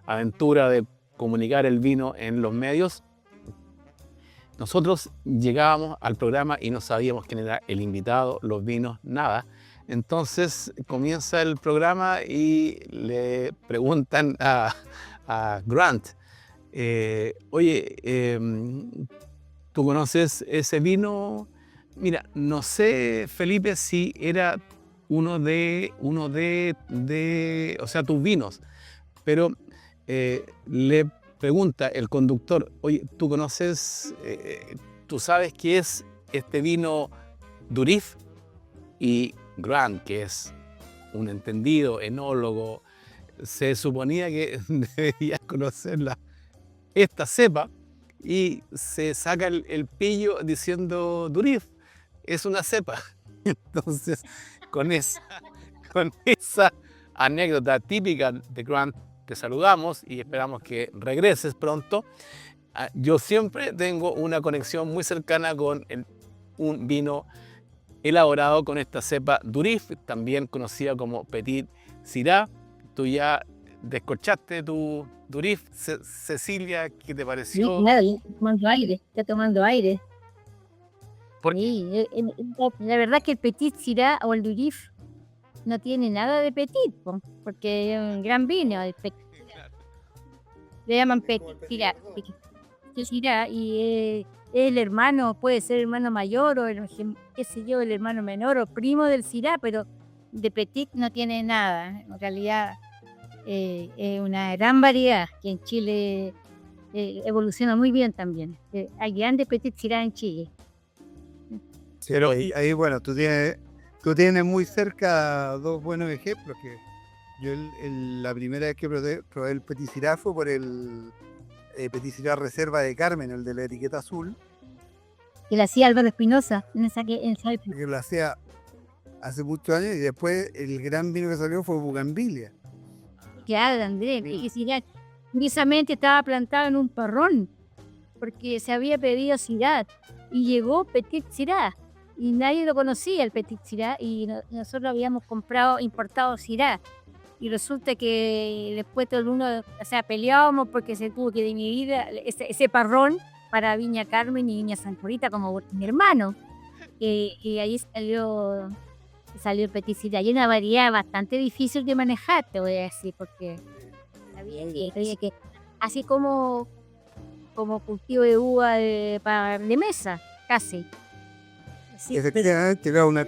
aventura de comunicar el vino en los medios. Nosotros llegábamos al programa y no sabíamos quién era el invitado, los vinos, nada. Entonces comienza el programa y le preguntan a Grant, oye, ¿tú conoces ese vino? Mira, no sé, Felipe, si era uno de o sea, tus vinos, pero le pregunta el conductor, oye, ¿tú conoces, tú sabes qué es este vino Durif? Y Grant, que es un entendido enólogo, se suponía que debería conocer esta cepa y se saca el pillo diciendo Durif, es una cepa. Entonces, con esa anécdota típica de Grant, te saludamos y esperamos que regreses pronto. Yo siempre tengo una conexión muy cercana con un vino elaborado con esta cepa Durif, también conocida como Petit Syrah. Tú ya descorchaste tu Durif. Cecilia, ¿qué te pareció? Sí, claro, está tomando aire. Sí, la verdad que el Petit Syrah o el Durif no tiene nada de petit, porque es un gran vino. Le llaman Petit Syrah y es el hermano, puede ser el hermano mayor o qué sé yo, el hermano menor o primo del Syrah, pero de Petit no tiene nada. En realidad es una gran variedad que en Chile evoluciona muy bien también. Hay grandes Petit Syrah en Chile. Pero ahí bueno, tú tienes muy cerca dos buenos ejemplos. Que yo la primera vez que probé el Petit Syrah fue por el Petit Syrah Reserva de Carmen, el de la etiqueta azul. Que la hacía Álvaro Espinosa en esa Que lo hacía hace muchos años y después el gran vino que salió fue Bugambilia. Claro, Andrés, Petit Syrah precisamente estaba plantado en un parrón porque se había pedido Syrah y llegó Petit Syrah y nadie lo conocía el Petit Syrah y nosotros habíamos importado Syrah. Y resulta que después todo el mundo, o sea, peleábamos porque se tuvo que dividir ese parrón para Viña Carmen y Viña Santa Rita como mi hermano. Y ahí salió el Petit Syrah. Y una variedad bastante difícil de manejar, te voy a decir, porque había que así como cultivo de uva de mesa, casi. Sí, efectivamente, era una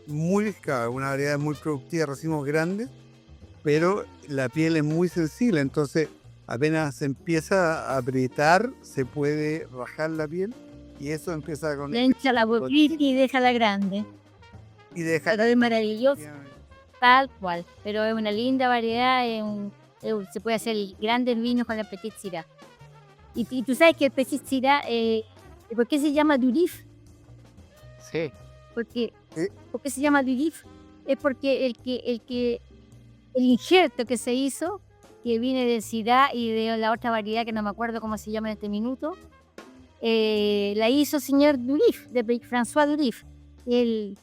variedad muy productiva, racimos grandes, pero la piel es muy sensible, entonces apenas se empieza a aprietar, se puede rajar la piel y eso empieza con... Le hincha la boquita y deja la grande. Pero es maravilloso, tal cual, pero es una linda variedad, se puede hacer grandes vinos con el Petit Syrah. Y tú sabes que el Petit Syrah, ¿por qué se llama Durif? Sí. ¿Por qué se llama Durif? Es porque el injerto que se hizo, que viene del Syrah y de la otra variedad que no me acuerdo cómo se llama en este minuto, la hizo señor Durif, de François Durif, el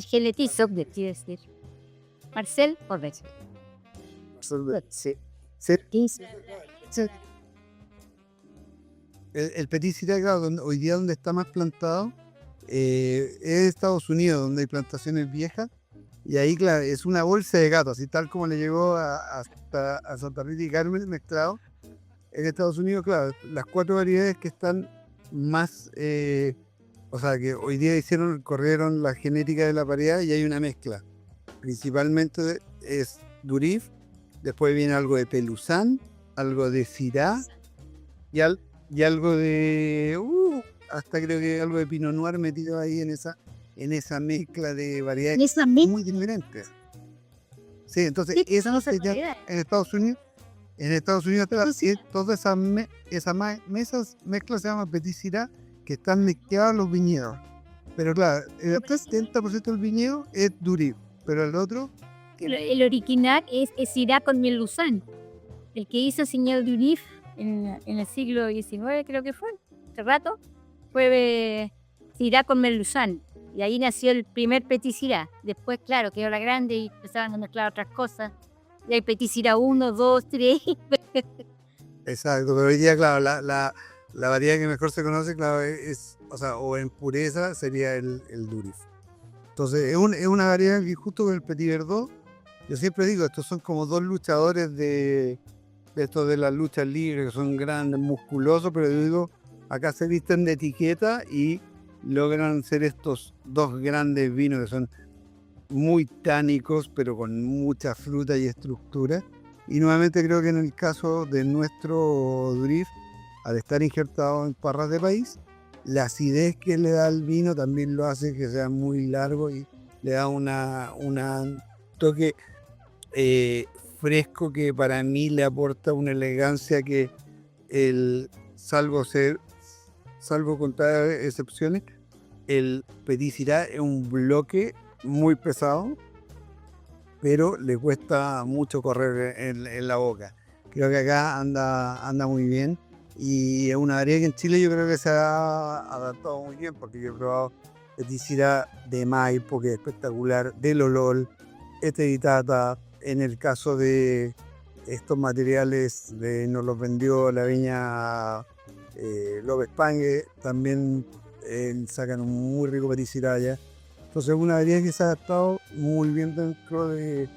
genetizo, quiere decir. Marcel Correc. Sí. Dice, El Petit Sirá, claro, hoy día donde está más plantado es Estados Unidos, donde hay plantaciones viejas. Y ahí, claro, es una bolsa de gato, así tal como le llegó a Santa Rita y Carmen mezclado. En Estados Unidos, claro, las 4 variedades que están más, o sea, que hoy día corrieron la genética de la variedad y hay una mezcla. Principalmente es Durif, después viene algo de Pelusán, algo de Syrah y algo de, hasta creo que algo de Pinot Noir metido ahí en esa mezcla de variedades esa misma muy diferentes. Sí, entonces Sí, eso son esas sería variedades. en Estados Unidos. En Estados Unidos todas esas mezclas se llaman Petit Sirah, que están mezcladas en los viñedos. Pero claro, el 70% del viñedo es Durif, pero el otro, el original es Syrah con Merluzán. El que hizo señor Durif en el siglo XIX, creo que fue, hace rato, fue Syrah con Merluzán. Y ahí nació el primer Petit Sirah. Después, claro, quedó la grande y empezaron a mezclar otras cosas. Y hay Petit Sirah 1, 2, 3. exacto, pero hoy día, claro, la variedad que mejor se conoce, claro, es, o sea, o en pureza sería el Durif. Entonces, es una variedad que justo con el Petit Verdot, yo siempre digo, estos son como dos luchadores de estos de las luchas libres, que son grandes, musculosos, pero yo digo, acá se visten de etiqueta y logran ser estos dos grandes vinos que son muy tánicos, pero con mucha fruta y estructura. Y nuevamente creo que en el caso de nuestro Durif, al estar injertado en parras de país, la acidez que le da al vino también lo hace que sea muy largo y le da un toque fresco que para mí le aporta una elegancia que salvo contar excepciones, el Petit Sirah es un bloque muy pesado, pero le cuesta mucho correr en la boca. Creo que acá anda muy bien y es una variedad que en Chile yo creo que se ha adaptado muy bien, porque yo he probado Petit Sirah de Maipo, que es espectacular, de Lolol, Vitata. En el caso de estos materiales nos los vendió la viña López Pangue, también sacan un muy rico Petit Sirah allá. Entonces es una variedad que se ha adaptado muy bien dentro de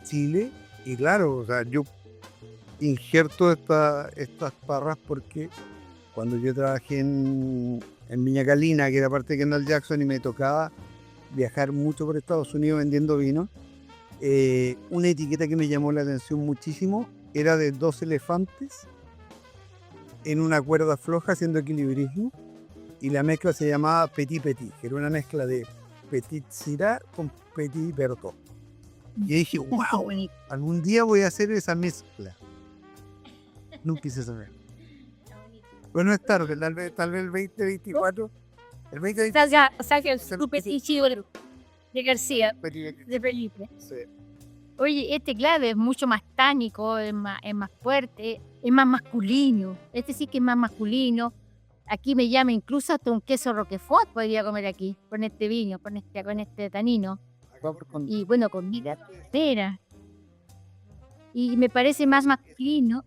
Chile. Y claro, o sea, yo injerto estas parras porque cuando yo trabajé en Viña Calina, que era parte de Kendall Jackson, y me tocaba viajar mucho por Estados Unidos vendiendo vino, una etiqueta que me llamó la atención muchísimo era de 2 elefantes en una cuerda floja haciendo equilibrismo, y la mezcla se llamaba Petit Petit, que era una mezcla de Petit Sirah con Petit Verdot. Y dije, wow, algún día voy a hacer esa mezcla. Nunca hice esa mezcla. Bueno, es tarde, tal vez el 2024. El 2024. O sea que el Petit Sirah de García, de Felipe. Sí. Oye, este claro es mucho más tánico, es más fuerte, es más masculino. Este sí que es más masculino. Aquí me llama incluso hasta un queso Roquefort podría comer aquí, con este vino, con este tanino. Y bueno, con vida entera. Y me parece más masculino.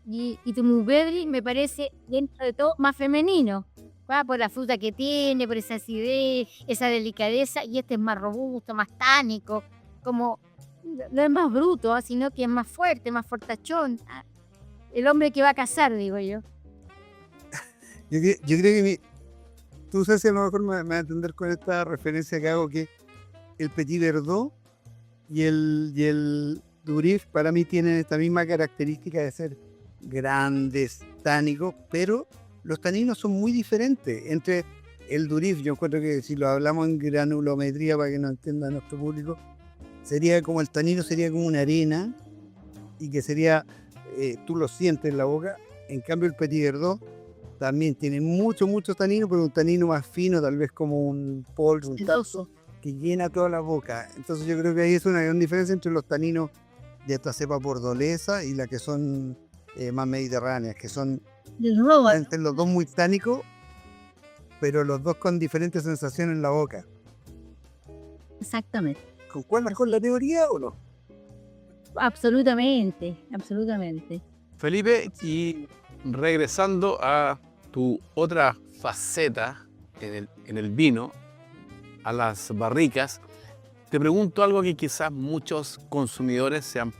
Y tu Mourvedre me parece, dentro de todo, más femenino. Por la fruta que tiene, por esa acidez, esa delicadeza. Y este es más robusto, más tánico. Como no es más bruto, sino que es más fuerte, más fortachón. El hombre que va a casar, digo yo. Yo creo que tú sabes, a lo mejor me vas a entender con esta referencia que hago, que el Petit Verdot y el Durif para mí tienen esta misma característica de ser grandes, tánicos, pero los taninos son muy diferentes. Entre el Durif, yo encuentro que si lo hablamos en granulometría para que nos entienda nuestro público, sería como el tanino sería como una arena y que sería, tú lo sientes en la boca. En cambio el Petit Verdot también tiene mucho tanino, pero un tanino más fino, tal vez como un polvo, un talso, que llena toda la boca. Entonces yo creo que ahí es una gran diferencia entre los taninos de esta cepa bordolesa y las que son más mediterráneas, que son entre los dos muy tánicos, pero los dos con diferentes sensaciones en la boca. Exactamente. ¿Concuerdas con la teoría o no? Absolutamente, absolutamente. Felipe, y regresando a tu otra faceta en el vino, a las barricas, te pregunto algo que quizás muchos consumidores se han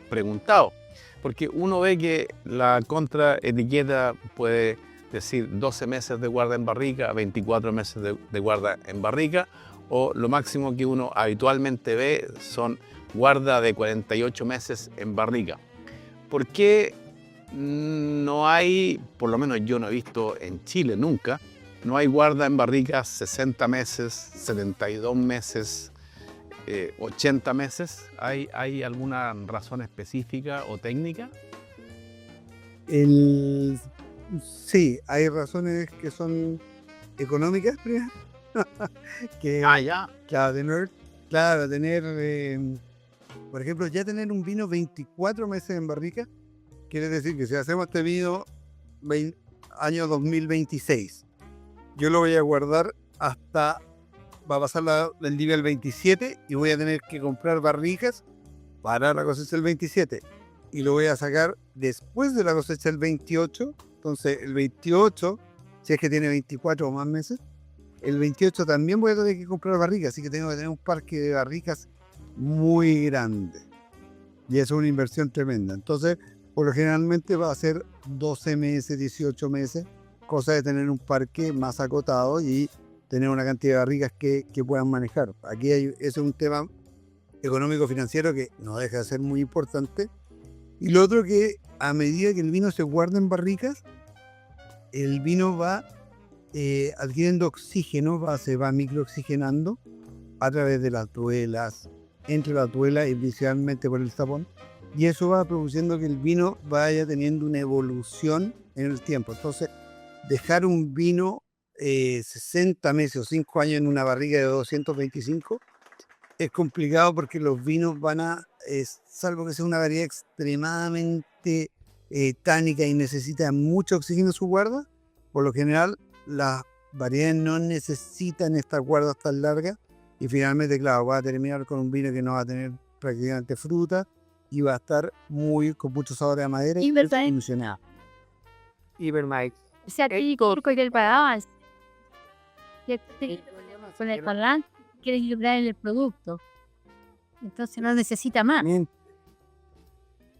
preguntado, porque uno ve que la contraetiqueta puede decir 12 meses de guarda en barrica, 24 meses de guarda en barrica, o lo máximo que uno habitualmente ve son guarda de 48 meses en barrica. ¿Por qué no hay, por lo menos yo no he visto en Chile nunca, no hay guarda en barricas 60 meses, 72 meses, 80 meses? ¿Hay alguna razón específica o técnica? Sí, hay razones que son económicas, primero. que, Ya. claro, por ejemplo, ya tener un vino 24 meses en barrica, quiere decir que si hacemos este vino año 2026, yo lo voy a guardar hasta, va a pasar el nivel 27 y voy a tener que comprar barricas para la cosecha del 27 y lo voy a sacar después de la cosecha del 28. Entonces el 28, si es que tiene 24 o más meses, el 28 también voy a tener que comprar barricas, así que tengo que tener un parque de barricas muy grande y eso es una inversión tremenda. Entonces por lo generalmente va a ser 12 meses, 18 meses, cosa de tener un parque más acotado y tener una cantidad de barricas que puedan manejar. Aquí eso es un tema económico-financiero que no deja de ser muy importante. Y lo otro que a medida que el vino se guarda en barricas, el vino va adquiriendo oxígeno, se va microoxigenando a través de las duelas, entre las duelas y principalmente por el tapón. Y eso va produciendo que el vino vaya teniendo una evolución en el tiempo. Entonces, dejar un vino 60 meses o 5 años en una barrica de 225 es complicado porque los vinos salvo que sea una variedad extremadamente tánica y necesita mucho oxígeno en su guarda, por lo general las variedades no necesitan estas guardas tan largas y finalmente, claro, va a terminar con un vino que no va a tener prácticamente fruta y va a estar con mucho sabor a madera y funcionado. O sea, con el paraguas, con el parlante, quiere equilibrar el producto. Entonces no necesita más.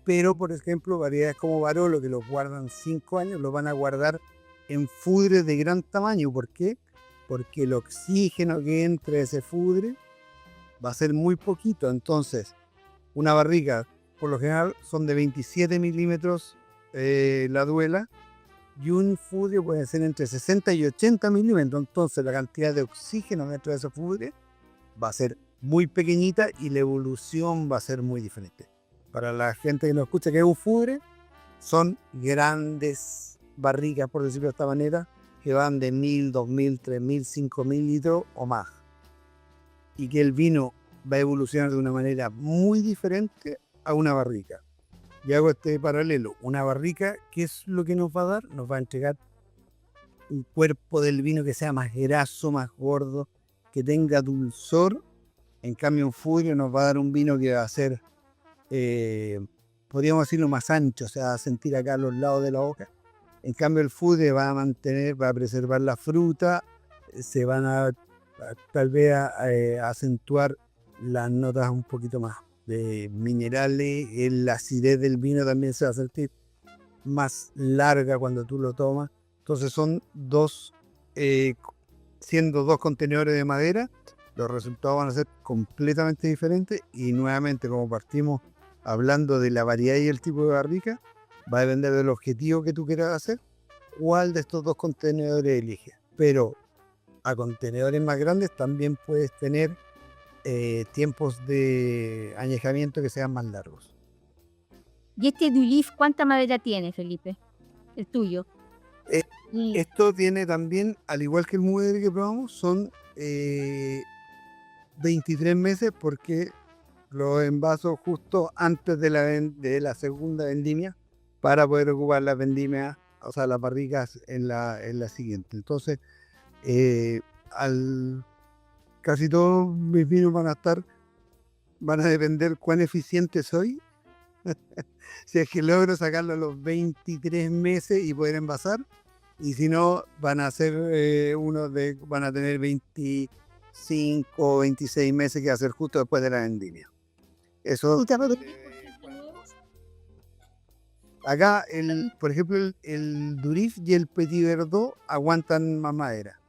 Pero, por ejemplo, variedades como Barolo, que los guardan 5 años, los van a guardar en fudres de gran tamaño. ¿Por qué? Porque el oxígeno que entra a ese fudre va a ser muy poquito. Entonces, una barrica, por lo general, son de 27 milímetros la duela, y un fudre puede ser entre 60 y 80 milímetros. Entonces, la cantidad de oxígeno dentro de ese fudre va a ser muy pequeñita y la evolución va a ser muy diferente. Para la gente que nos escucha, que es un fudre, son grandes barricas, por decirlo de esta manera, que van de 1000, 2000, 3000, 5000 litros o más. Y que el vino va a evolucionar de una manera muy diferente a una barrica. Y hago este paralelo. Una barrica, ¿qué es lo que nos va a dar? Nos va a entregar un cuerpo del vino que sea más graso, más gordo, que tenga dulzor. En cambio, un fudre nos va a dar un vino que va a ser, podríamos decirlo, más ancho, o sea, va a sentir acá a los lados de la boca. En cambio, el fudre va a preservar la fruta, se van a tal vez a acentuar las notas un poquito más de minerales, la acidez del vino también se va a sentir más larga cuando tú lo tomas. Entonces son siendo dos contenedores de madera, los resultados van a ser completamente diferentes y nuevamente, como partimos hablando de la variedad y el tipo de barrica, va a depender del objetivo que tú quieras hacer, cuál de estos dos contenedores eliges. Pero a contenedores más grandes también puedes tener tiempos de añejamiento que sean más largos. ¿Y este Dulif cuánta madera tiene, Felipe? El tuyo. Esto tiene también, al igual que el Muere que probamos, son 23 meses porque los envaso justo antes de la segunda vendimia para poder ocupar las vendimias, o sea, las barricas en la siguiente. Entonces, casi todos mis vinos van a estar van a depender cuán eficiente soy. Si es que logro sacarlo a los 23 meses y poder envasar, y si no, van a ser van a tener 25 o 26 meses que hacer justo después de la vendimia. Eso. Acá, por ejemplo, el Durif y el Petit Verdot aguantan más madera.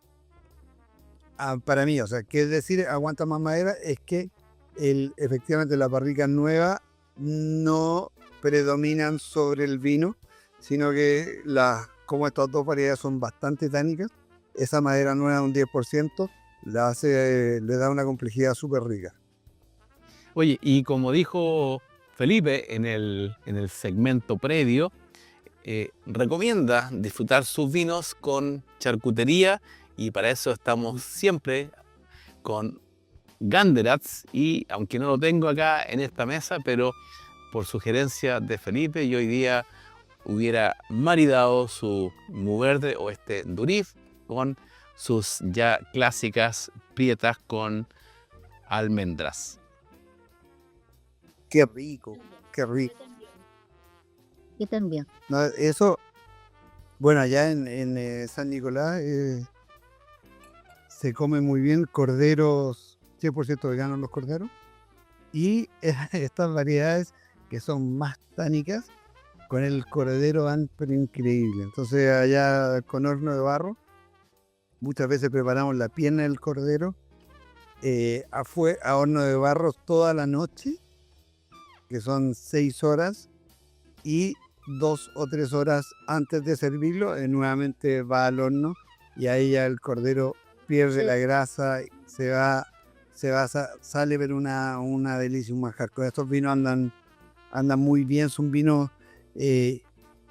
Para mí, o sea, ¿qué es decir aguantan más madera? Es que efectivamente las barricas nuevas no predominan sobre el vino, sino que como estas dos variedades son bastante tánicas, esa madera nueva, un 10%, le da una complejidad súper rica. Oye, y como dijo Felipe en el segmento previo, recomienda disfrutar sus vinos con charcutería, y para eso estamos siempre con Ganderats, y aunque no lo tengo acá en esta mesa, pero por sugerencia de Felipe, yo hoy día hubiera maridado su Mourvèdre o este Durif con sus ya clásicas prietas con almendras. Qué rico, qué rico. Yo también. No, eso, bueno, allá en San Nicolás se come muy bien corderos, 100% veganos los corderos, y estas variedades que son más tánicas, con el cordero van pero increíble. Entonces allá con horno de barro, muchas veces preparamos la pierna del cordero a horno de barro toda la noche, que son 6 horas, y 2 o 3 horas antes de servirlo, nuevamente va al horno, y ahí ya el cordero pierde la grasa, sale ver una delicia, un manjar. Con estos vinos andan muy bien, son vinos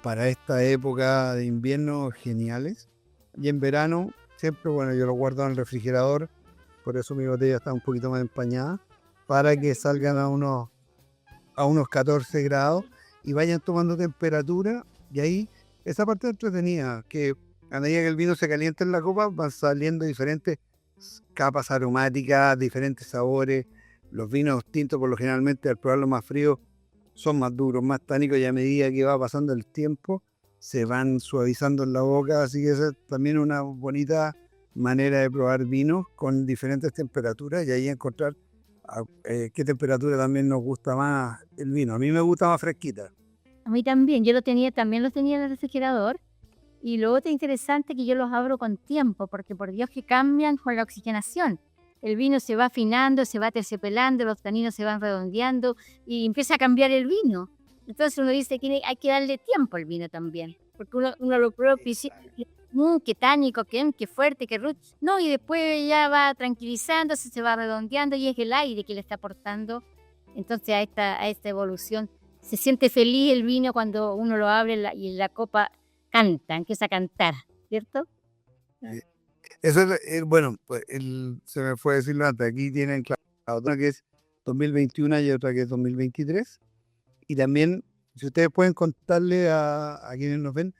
para esta época de invierno geniales. Y en verano, siempre, bueno, yo lo guardo en el refrigerador, por eso mi botella está un poquito más empañada, para que salgan a unos 14 grados y vayan tomando temperatura, y ahí esa parte entretenida, que a medida que el vino se calienta en la copa van saliendo diferentes capas aromáticas, diferentes sabores. Los vinos tintos, por lo generalmente, al probarlo más frío, son más duros, más tánicos, y a medida que va pasando el tiempo se van suavizando en la boca, así que esa es también una bonita manera de probar vinos con diferentes temperaturas, y ahí encontrar qué temperatura también nos gusta más el vino. A mí me gusta más fresquita. A mí también, también los tenía en el refrigerador. Y lo otro interesante es que yo los abro con tiempo, porque por Dios que cambian con la oxigenación. El vino se va afinando, se va terciopelando, los taninos se van redondeando y empieza a cambiar el vino. Entonces uno dice que hay que darle tiempo al vino también, porque uno lo prueba y dice, qué tánico, qué fuerte, qué rudo. No, y después ya va tranquilizándose, se va redondeando, y es el aire que le está aportando entonces a esta evolución. Se siente feliz el vino cuando uno lo abre y la copa canta, empieza a cantar, ¿cierto? Eso es, bueno, pues se me fue decirlo antes, aquí tienen una que es 2021 y otra que es 2023, y también, si ustedes pueden contarle a quienes nos ven,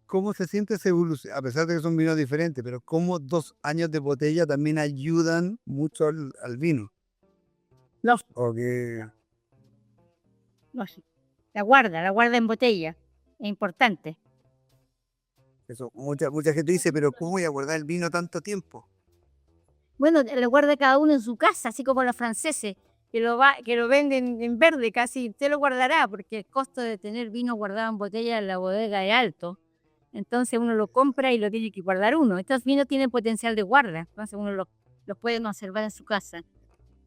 cómo se siente esa evolución, a pesar de que son vinos diferentes, pero cómo 2 años de botella también ayudan mucho al vino. Lógico. La guarda en botella, es importante. Eso, mucha gente dice, pero ¿cómo voy a guardar el vino tanto tiempo? Bueno, lo guarda cada uno en su casa, así como los franceses, que lo venden en verde casi. Usted lo guardará, porque el costo de tener vino guardado en botella en la bodega es alto. Entonces uno lo compra y lo tiene que guardar uno. Estos vinos tienen potencial de guarda, entonces uno los puede conservar en su casa.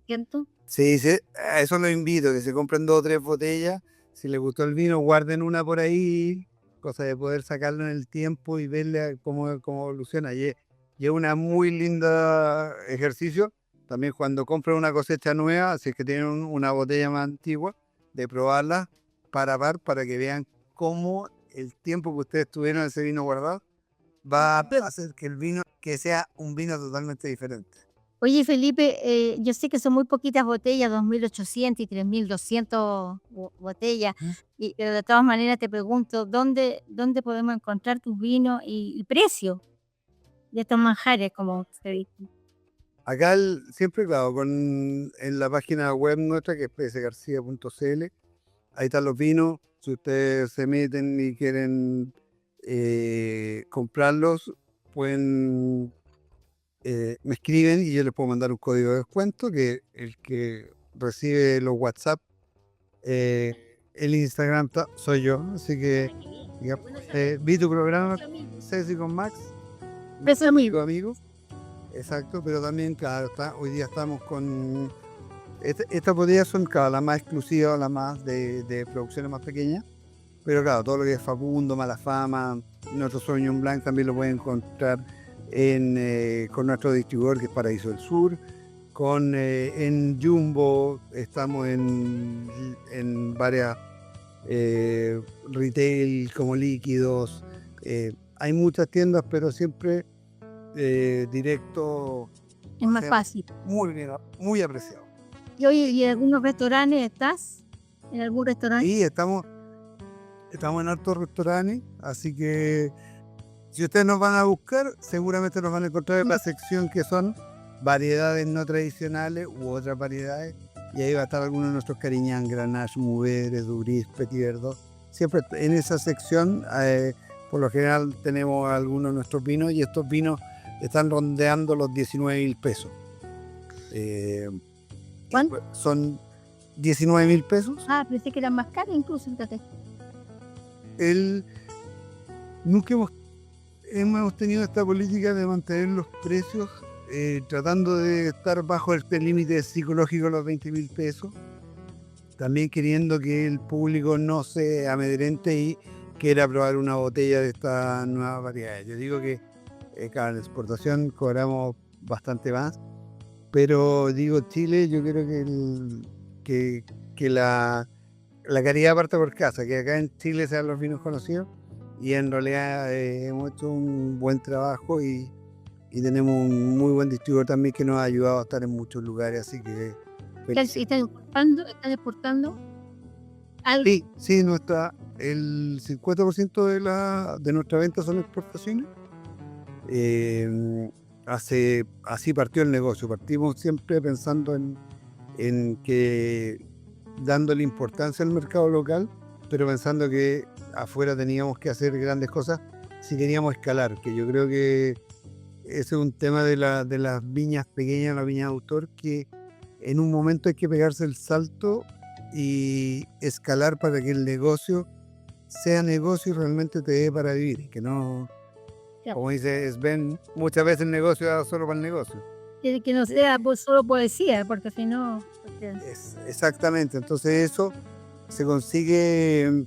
¿Cierto? Sí, a eso lo invito, que se compren 2 o 3 botellas. Si les gustó el vino, guarden una por ahí, cosa de poder sacarlo en el tiempo y verle cómo evoluciona. Y es una muy linda ejercicio. También cuando compren una cosecha nueva, si es que tienen una botella más antigua, de probarla para que vean cómo el tiempo que ustedes tuvieron ese vino guardado va a hacer que el vino que sea un vino totalmente diferente. Oye, Felipe, yo sé que son muy poquitas botellas, 2.800 y 3.200 botellas, pero de todas maneras te pregunto, ¿dónde podemos encontrar tus vinos y el precio de estos manjares, como se dice? Acá siempre, claro, en la página web nuestra, que es psgarcia.cl, ahí están los vinos. Si ustedes se meten y quieren comprarlos, pueden me escriben y yo les puedo mandar un código de descuento, que el que recibe los WhatsApp, el Instagram soy yo, así que vi tu programa, Ceci con Max, Beso amigo. amigo, exacto, pero también, claro, hoy día estamos con estas botellas son, claro, las más exclusivas, las más de producciones más pequeñas, pero claro, todo lo que es Facundo, Malafama, nuestro Sauvignon Blanc también lo pueden encontrar con nuestro distribuidor, que es Paraíso del Sur. En Jumbo estamos en varias retail como líquidos. Hay muchas tiendas, pero siempre directo. Es más fácil. Muy bien, muy apreciado. ¿Y hoy en algunos restaurantes estás? ¿En algún restaurante? Sí, estamos en hartos restaurantes, así que si ustedes nos van a buscar, seguramente nos van a encontrar en la sección que son variedades no tradicionales u otras variedades, y ahí va a estar algunos de nuestros Cariñán, Grenache, Mourvedre, Duris, Petit Verdot. Siempre en esa sección, por lo general, tenemos algunos de nuestros vinos, y estos vinos están rondeando los 19.000 pesos. ¿Cuánto? Son 19.000 pesos. Ah, pensé que eran más caros incluso. Nunca hemos tenido esta política de mantener los precios, tratando de estar bajo este límite psicológico de los 20.000 pesos, también queriendo que el público no se amedrente y quiera probar una botella de esta nueva variedad. Yo digo que claro, en exportación cobramos bastante más, pero digo, Chile, yo creo que la calidad parte por casa, que acá en Chile sean los vinos conocidos, y en realidad hemos hecho un buen trabajo y tenemos un muy buen distribuidor también, que nos ha ayudado a estar en muchos lugares, así que... ¿Están exportando? Sí, el 50% de nuestra venta son exportaciones. Así partió el negocio. Partimos siempre pensando en que dándole importancia al mercado local, pero pensando que afuera teníamos que hacer grandes cosas si queríamos escalar, que yo creo que ese es un tema de las viñas pequeñas, la viña de autor, que en un momento hay que pegarse el salto y escalar para que el negocio sea negocio y realmente te dé para vivir, que no, como dice Sven, muchas veces el negocio da solo para el negocio. Que no sea solo poesía, porque si no... Exactamente, entonces eso se consigue.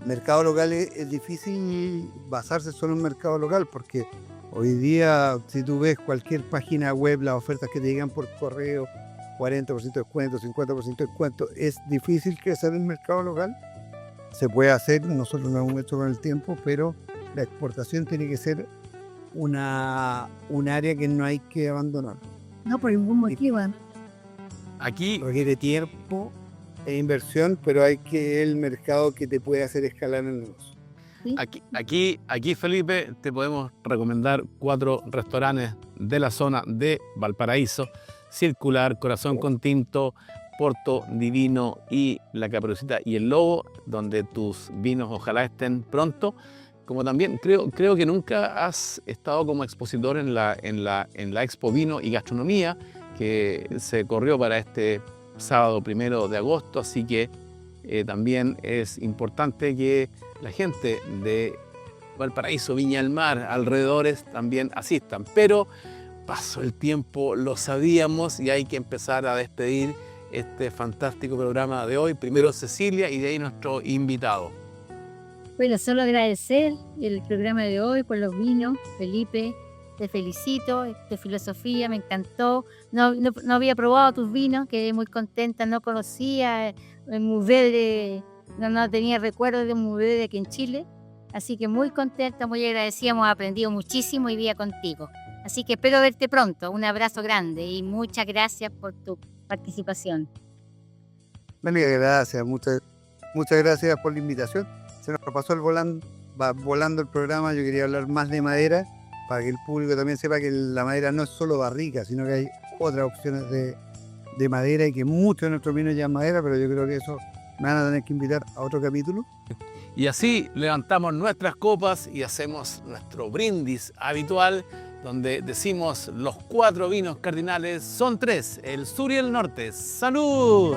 Mercado local es difícil basarse solo en mercado local, porque hoy día, si tú ves cualquier página web, las ofertas que te llegan por correo, 40% de descuento, 50% de descuento, es difícil crecer en el mercado local. Se puede hacer, nosotros lo hemos hecho con el tiempo, pero la exportación tiene que ser un área que no hay que abandonar. No, por ningún motivo. Aquí requiere tiempo e inversión, pero hay que el mercado que te puede hacer escalar en el negocio. ¿Sí? Aquí, Felipe, te podemos recomendar 4 restaurantes de la zona de Valparaíso: Circular, Corazón con Tinto, Porto Divino y La Caperucita y el Lobo, donde tus vinos ojalá estén pronto. Como también creo que nunca has estado como expositor en la Expo Vino y Gastronomía, que se corrió para este sábado 1 de agosto, así que también es importante que la gente de Valparaíso, Viña del Mar, alrededores también asistan. Pero pasó el tiempo, lo sabíamos, y hay que empezar a despedir este fantástico programa de hoy. Primero Cecilia y de ahí nuestro invitado. Bueno, solo agradecer el programa de hoy por los vinos. Felipe, te felicito, tu filosofía me encantó. No había probado tus vinos, quedé muy contenta, no conocía el Mourvedre, no tenía recuerdo de un Mourvedre aquí en Chile. Así que muy contenta, muy agradecida, hemos aprendido muchísimo hoy día contigo. Así que espero verte pronto, un abrazo grande y muchas gracias por tu participación. Gracias, muchas gracias por la invitación. Se nos pasó volando el programa. Yo quería hablar más de madera, para que el público también sepa que la madera no es solo barrica, sino que hay otras opciones de madera y que muchos de nuestros vinos llevan madera, pero yo creo que eso me van a tener que invitar a otro capítulo. Y así levantamos nuestras copas y hacemos nuestro brindis habitual, donde decimos los 4 vinos cardinales son 3, el sur y el norte. ¡Salud!